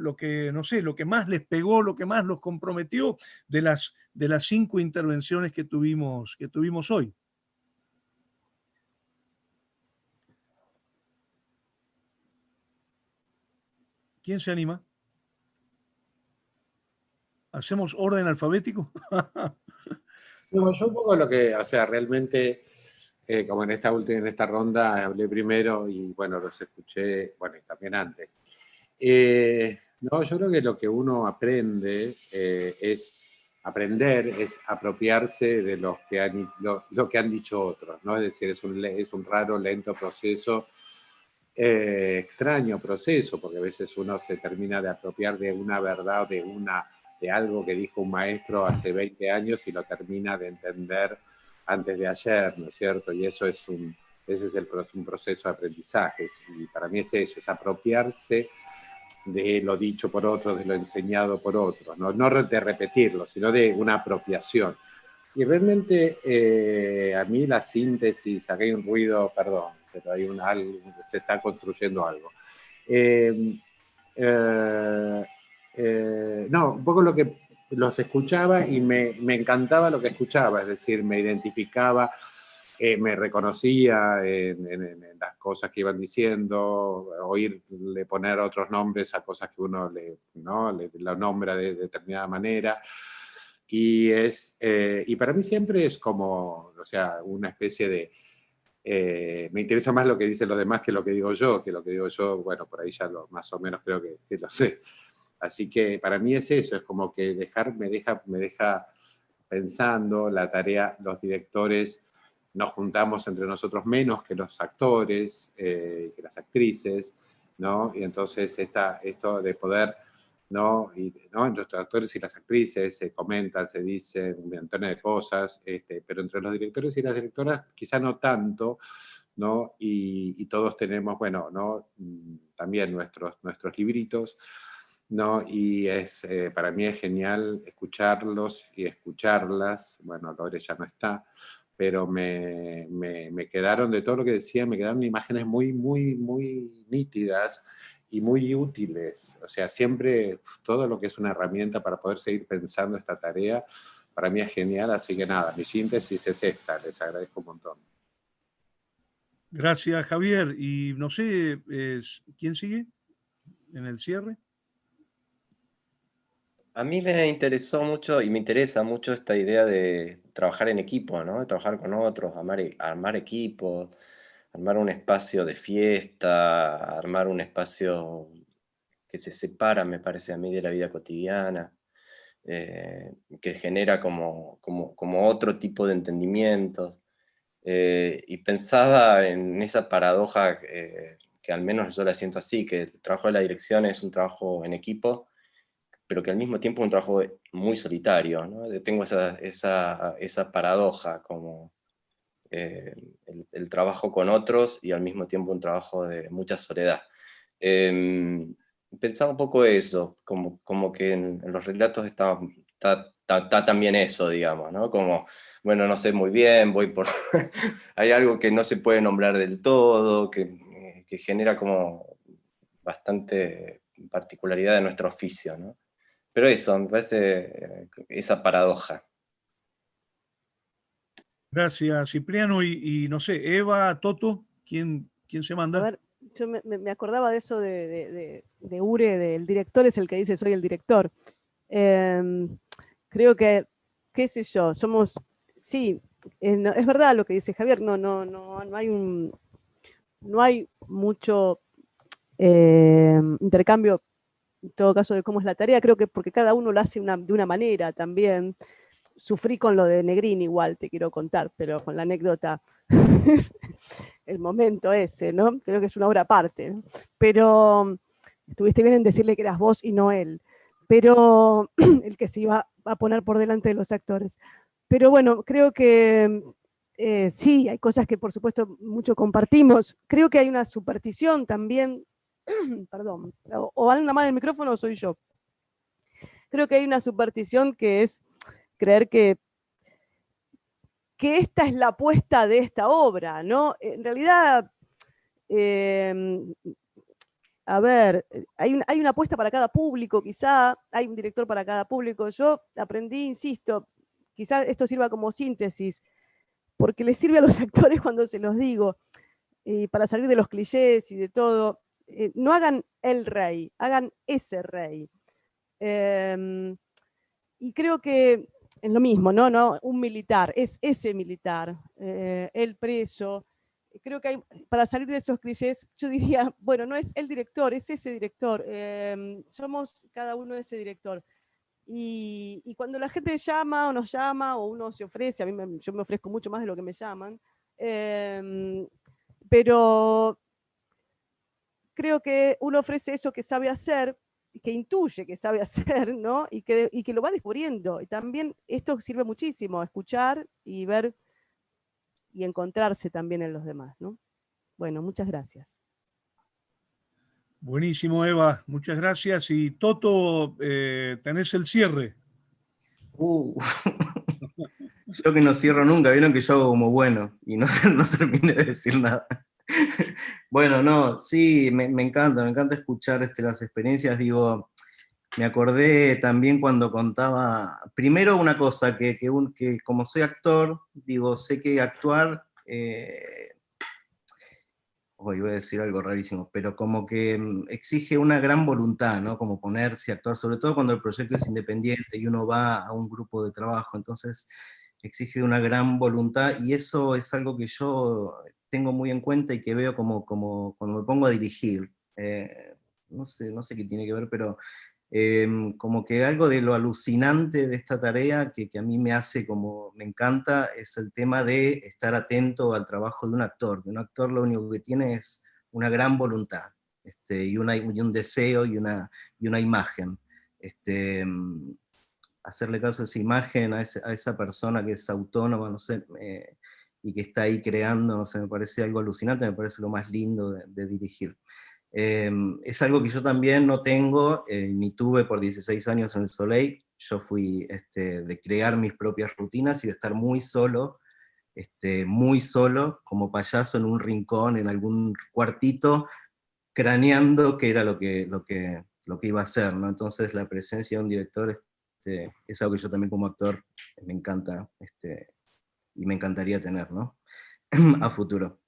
no sé, lo que más les pegó, lo que más los comprometió de las 5 intervenciones que tuvimos hoy. ¿Quién se anima? ¿Hacemos orden alfabético? No, yo un poco lo que, o sea, realmente, como en esta ronda hablé primero y bueno, los escuché, bueno, y también antes. No, yo creo que lo que uno aprende es apropiarse de lo que han dicho otros, ¿no? Es decir, es un raro, lento proceso, extraño proceso, porque a veces uno se termina de apropiar de una verdad o de algo que dijo un maestro hace 20 años y lo termina de entender antes de ayer, ¿no es cierto? Y ese es un proceso de aprendizaje, y para mí es eso, es apropiarse de lo dicho por otros, de lo enseñado por otros, no de repetirlo, sino de una apropiación. Y realmente a mí la síntesis, acá hay un ruido, perdón, pero hay se está construyendo algo. No, un poco lo que los escuchaba y me encantaba lo que escuchaba, es decir, me identificaba, me reconocía en las cosas que iban diciendo, oírle poner otros nombres a cosas que uno le nombra de determinada manera. Y para mí siempre es como, o sea, una especie de... me interesa más lo que dicen los demás que lo que digo yo, bueno, por ahí ya más o menos creo que lo sé. Así que para mí es eso, es como que me deja pensando la tarea, los directores nos juntamos entre nosotros menos que los actores, que las actrices, ¿no? Y entonces esto de poder, ¿no? Entre los actores y las actrices se comentan, se dicen un montón de cosas, pero entre los directores y las directoras quizá no tanto, ¿no? Y todos tenemos, bueno, ¿no? También nuestros libritos, ¿no? Y para mí es genial escucharlos y escucharlas. Bueno, Lore ya no está, pero me quedaron, de todo lo que decía, me quedaron imágenes muy, muy, muy nítidas y muy útiles. O sea, siempre todo lo que es una herramienta para poder seguir pensando esta tarea, para mí es genial. Así que nada, mi síntesis es esta. Les agradezco un montón. Gracias, Javier. Y no sé, ¿quién sigue en el cierre? A mí me interesó mucho y me interesa mucho esta idea de trabajar en equipo, ¿no? De trabajar con otros, armar equipos, armar un espacio de fiesta, armar un espacio que se separa, me parece a mí, de la vida cotidiana, que genera como otro tipo de entendimientos. Y pensaba en esa paradoja que al menos yo la siento así, que el trabajo de la dirección es un trabajo en equipo, pero que al mismo tiempo es un trabajo muy solitario, ¿no? Tengo esa paradoja, como el trabajo con otros y al mismo tiempo un trabajo de mucha soledad. Pensaba un poco eso, como que en los relatos está también eso, digamos, ¿no? Como, bueno, no sé muy bien, voy por... hay algo que no se puede nombrar del todo, que genera como bastante particularidad de nuestro oficio, ¿no? Pero eso, me parece esa paradoja. Gracias, Cipriano. Y no sé, Eva, Toto, ¿quién se A manda? ver, yo me acordaba de eso de Ure, del director es el que dice soy el director. Creo que, qué sé yo, somos, sí, es verdad lo que dice Javier, no hay mucho intercambio, en todo caso, de cómo es la tarea, creo que porque cada uno lo hace de una manera también. Sufrí con lo de Negrini igual, te quiero contar, pero con la anécdota, el momento ese, ¿no? Creo que es una obra aparte, ¿no? Pero estuviste bien en decirle que eras vos y no él, pero el que se iba a poner por delante de los actores. Pero bueno, creo que sí, hay cosas que por supuesto mucho compartimos. Creo que hay una superstición también, perdón, o anda mal el micrófono o soy yo. Creo que hay una superstición que es creer que esta es la apuesta de esta obra, ¿no? En realidad, a ver, hay una apuesta para cada público, quizá, hay un director para cada público. Yo aprendí, insisto, quizá esto sirva como síntesis, porque les sirve a los actores cuando se los digo, para salir de los clichés y de todo, no hagan el rey, hagan ese rey. Y creo que es lo mismo, ¿no? Un militar, es ese militar, el preso. Creo que para salir de esos clichés, yo diría, bueno, no es el director, es ese director. Somos cada uno ese director. Y cuando la gente llama o nos llama o uno se ofrece, yo me ofrezco mucho más de lo que me llaman, pero creo que uno ofrece eso que sabe hacer, que intuye que sabe hacer, ¿no? Y que lo va descubriendo. Y también esto sirve muchísimo, escuchar y ver y encontrarse también en los demás, ¿no? Bueno, muchas gracias. Buenísimo, Eva, muchas gracias. Y Toto, tenés el cierre. Yo que no cierro nunca, vieron que yo hago como bueno y no terminé de decir nada. Bueno, no, sí, me encanta escuchar las experiencias. Digo, me acordé también cuando contaba, primero una cosa, que como soy actor, digo, sé que actuar, hoy voy a decir algo rarísimo, pero como que exige una gran voluntad, ¿no? Como ponerse a actuar, sobre todo cuando el proyecto es independiente y uno va a un grupo de trabajo, entonces exige una gran voluntad, y eso es algo que yo tengo muy en cuenta y que veo como cuando me pongo a dirigir. No sé qué tiene que ver, pero como que algo de lo alucinante de esta tarea que a mí me hace como, me encanta, es el tema de estar atento al trabajo de un actor. Un actor lo único que tiene es una gran voluntad, y un deseo y una imagen. Hacerle caso a esa imagen, a esa persona que es autónoma, no sé, y que está ahí creando, no sé, me parece algo alucinante, me parece lo más lindo de dirigir. Es algo que yo también no tengo, ni tuve por 16 años en el Soleil. Yo fui de crear mis propias rutinas y de estar muy solo como payaso en un rincón, en algún cuartito, craneando qué era lo que iba a hacer, ¿no? Entonces la presencia de un director es algo que yo también como actor me encanta, y me encantaría tener, ¿no? A futuro.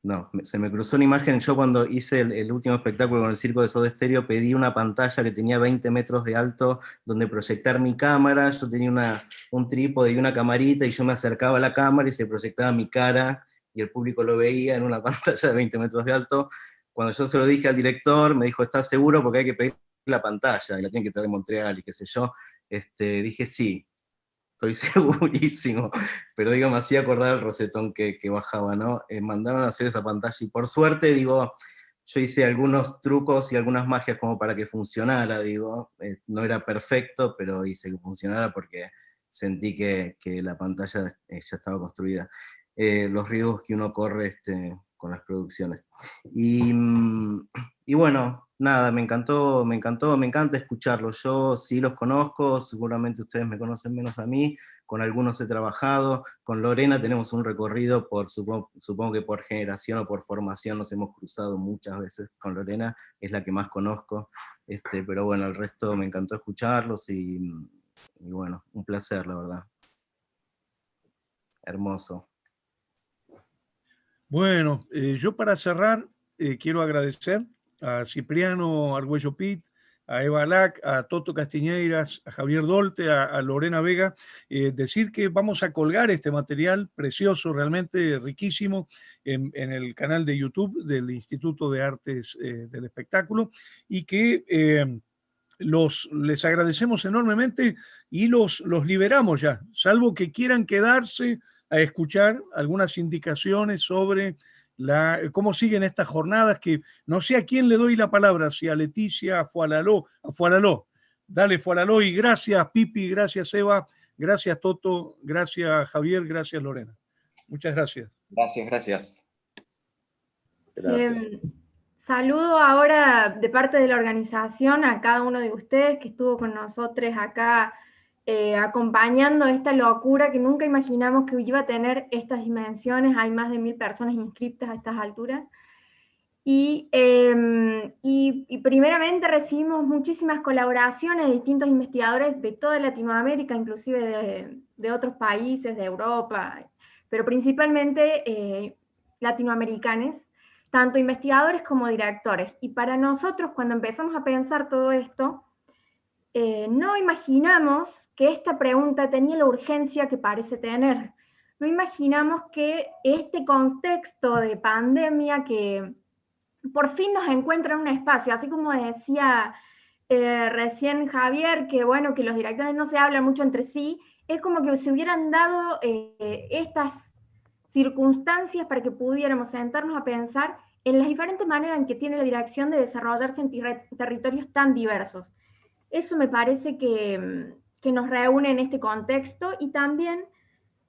No, se me cruzó una imagen. Yo cuando hice el último espectáculo con el Circo de Soda Stereo pedí una pantalla que tenía 20 metros de alto donde proyectar mi cámara. Yo tenía un trípode y una camarita y yo me acercaba a la cámara y se proyectaba mi cara y el público lo veía en una pantalla de 20 metros de alto. Cuando yo se lo dije al director, me dijo, ¿estás seguro? Porque hay que pedir la pantalla, y la tienen que traer de Montreal, y qué sé yo, dije sí, estoy segurísimo, pero digo, me hacía acordar el rosetón que bajaba, ¿no? Mandaron a hacer esa pantalla, y por suerte, digo, yo hice algunos trucos y algunas magias como para que funcionara, digo, no era perfecto, pero hice que funcionara porque sentí que la pantalla ya estaba construida. Los riesgos que uno corre con las producciones. Y bueno, nada, me encanta escucharlos. Yo sí los conozco, seguramente ustedes me conocen menos a mí, con algunos he trabajado, con Lorena tenemos un recorrido, supongo que por generación o por formación nos hemos cruzado muchas veces con Lorena, es la que más conozco, pero bueno, el resto me encantó escucharlos y bueno, un placer, la verdad. Hermoso. Bueno, yo para cerrar quiero agradecer a Cipriano Argüello Pit, a Eva Lac, a Toto Castiñeiras, a Javier Dolte, a Lorena Vega, decir que vamos a colgar este material precioso, realmente riquísimo, en el canal de YouTube del Instituto de Artes del Espectáculo, y que les agradecemos enormemente y los liberamos ya, salvo que quieran quedarse a escuchar algunas indicaciones sobre cómo siguen estas jornadas, que no sé a quién le doy la palabra, si a Leticia, a Fualaló. Dale, Fualaló, y gracias Pipi, gracias Eva, gracias Toto, gracias Javier, gracias Lorena. Muchas gracias. Gracias. Gracias. Saludo ahora de parte de la organización a cada uno de ustedes que estuvo con nosotros acá acompañando esta locura que nunca imaginamos que iba a tener estas dimensiones. Hay más de 1000 personas inscritas a estas alturas. Y primeramente recibimos muchísimas colaboraciones de distintos investigadores de toda Latinoamérica, inclusive de otros países, de Europa, pero principalmente latinoamericanos, tanto investigadores como directores. Y para nosotros, cuando empezamos a pensar todo esto, no imaginamos que esta pregunta tenía la urgencia que parece tener. No imaginamos que este contexto de pandemia que por fin nos encuentra en un espacio, así como decía recién Javier, que bueno, que los directores no se hablan mucho entre sí, es como que se hubieran dado estas circunstancias para que pudiéramos sentarnos a pensar en las diferentes maneras en que tiene la dirección de desarrollarse en territorios tan diversos. Eso me parece que nos reúne en este contexto, y también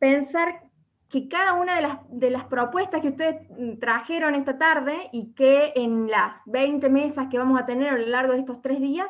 pensar que cada una de las propuestas que ustedes trajeron esta tarde, y que en las 20 mesas que vamos a tener a lo largo de estos 3 días,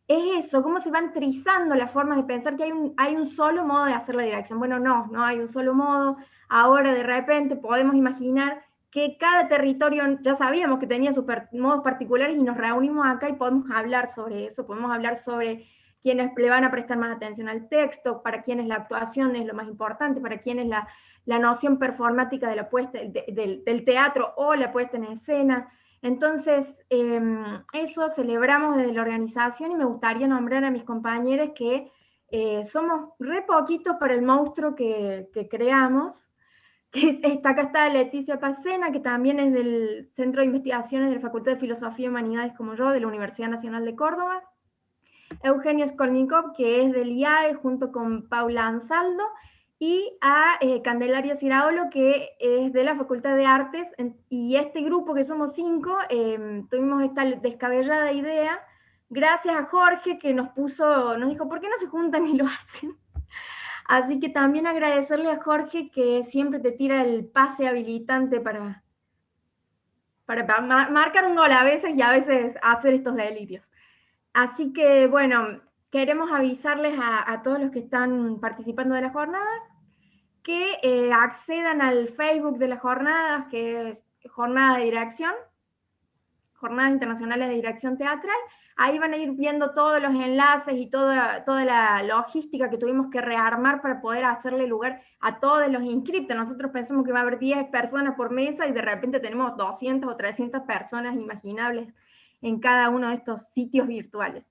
es eso, cómo se van trizando las formas de pensar que hay un solo modo de hacer la dirección. Bueno, no hay un solo modo. Ahora de repente podemos imaginar que cada territorio, ya sabíamos que tenía sus modos particulares, y nos reunimos acá y podemos hablar sobre eso, podemos hablar sobre quienes le van a prestar más atención al texto, para quienes la actuación es lo más importante, para quienes la noción performática de la puesta, del teatro o la puesta en escena. Entonces, eso celebramos desde la organización, y me gustaría nombrar a mis compañeros que somos re poquitos para el monstruo que creamos. Acá está Leticia Pacena, que también es del Centro de Investigaciones de la Facultad de Filosofía y Humanidades, como yo, de la Universidad Nacional de Córdoba. Eugenio Skolnikov, que es del IAE, junto con Paula Ansaldo, y a Candelaria Ciraolo, que es de la Facultad de Artes, y este grupo, que somos 5, tuvimos esta descabellada idea, gracias a Jorge, que nos dijo, ¿por qué no se juntan y lo hacen? Así que también agradecerle a Jorge, que siempre te tira el pase habilitante para marcar un gol a veces, y a veces hacer estos delirios. Así que, bueno, queremos avisarles a todos los que están participando de las jornadas que accedan al Facebook de las jornadas, que es Jornada de Dirección, Jornadas Internacionales de Dirección Teatral. Ahí van a ir viendo todos los enlaces y toda la logística que tuvimos que rearmar para poder hacerle lugar a todos los inscriptos. Nosotros pensamos que va a haber 10 personas por mesa, y de repente tenemos 200 o 300 personas imaginables en cada uno de estos sitios virtuales.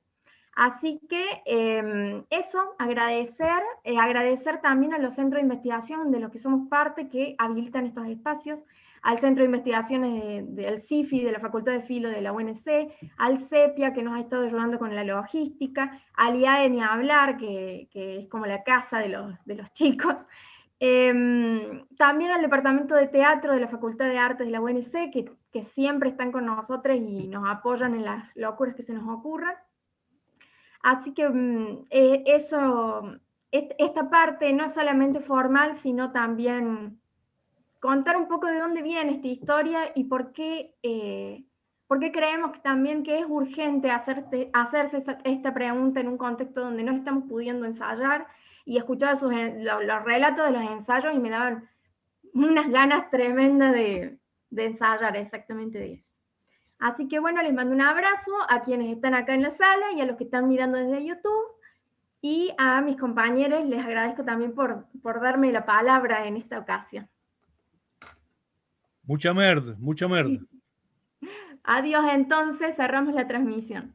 Así que eso, agradecer también a los centros de investigación de los que somos parte, que habilitan estos espacios, al Centro de Investigaciones del CIFI, de la Facultad de Filo de la UNC, al CEPIA, que nos ha estado ayudando con la logística, al IAE ni hablar, que es como la casa de los chicos, también al Departamento de Teatro de la Facultad de Artes de la UNC, que siempre están con nosotros y nos apoyan en las locuras que se nos ocurran. Así que esta parte no solamente formal, sino también contar un poco de dónde viene esta historia y por qué creemos que también que es urgente hacerse esta pregunta en un contexto donde no estamos pudiendo ensayar, y escuchaba los relatos de los ensayos y me daban unas ganas tremendas de ensayar exactamente de eso. Así que bueno, les mando un abrazo a quienes están acá en la sala y a los que están mirando desde YouTube, y a mis compañeros les agradezco también por darme la palabra en esta ocasión. Mucha merda, mucha merda. Adiós, entonces, cerramos la transmisión.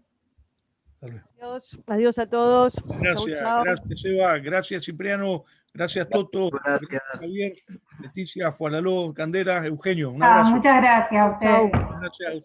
Adiós, adiós a todos. Gracias, Chau, chau. gracias Eva, gracias Cipriano, gracias Toto, Gracias. Javier, Leticia, Fualaló, Candela, Eugenio. Un abrazo. Muchas gracias a ustedes. Chau. Gracias a ustedes.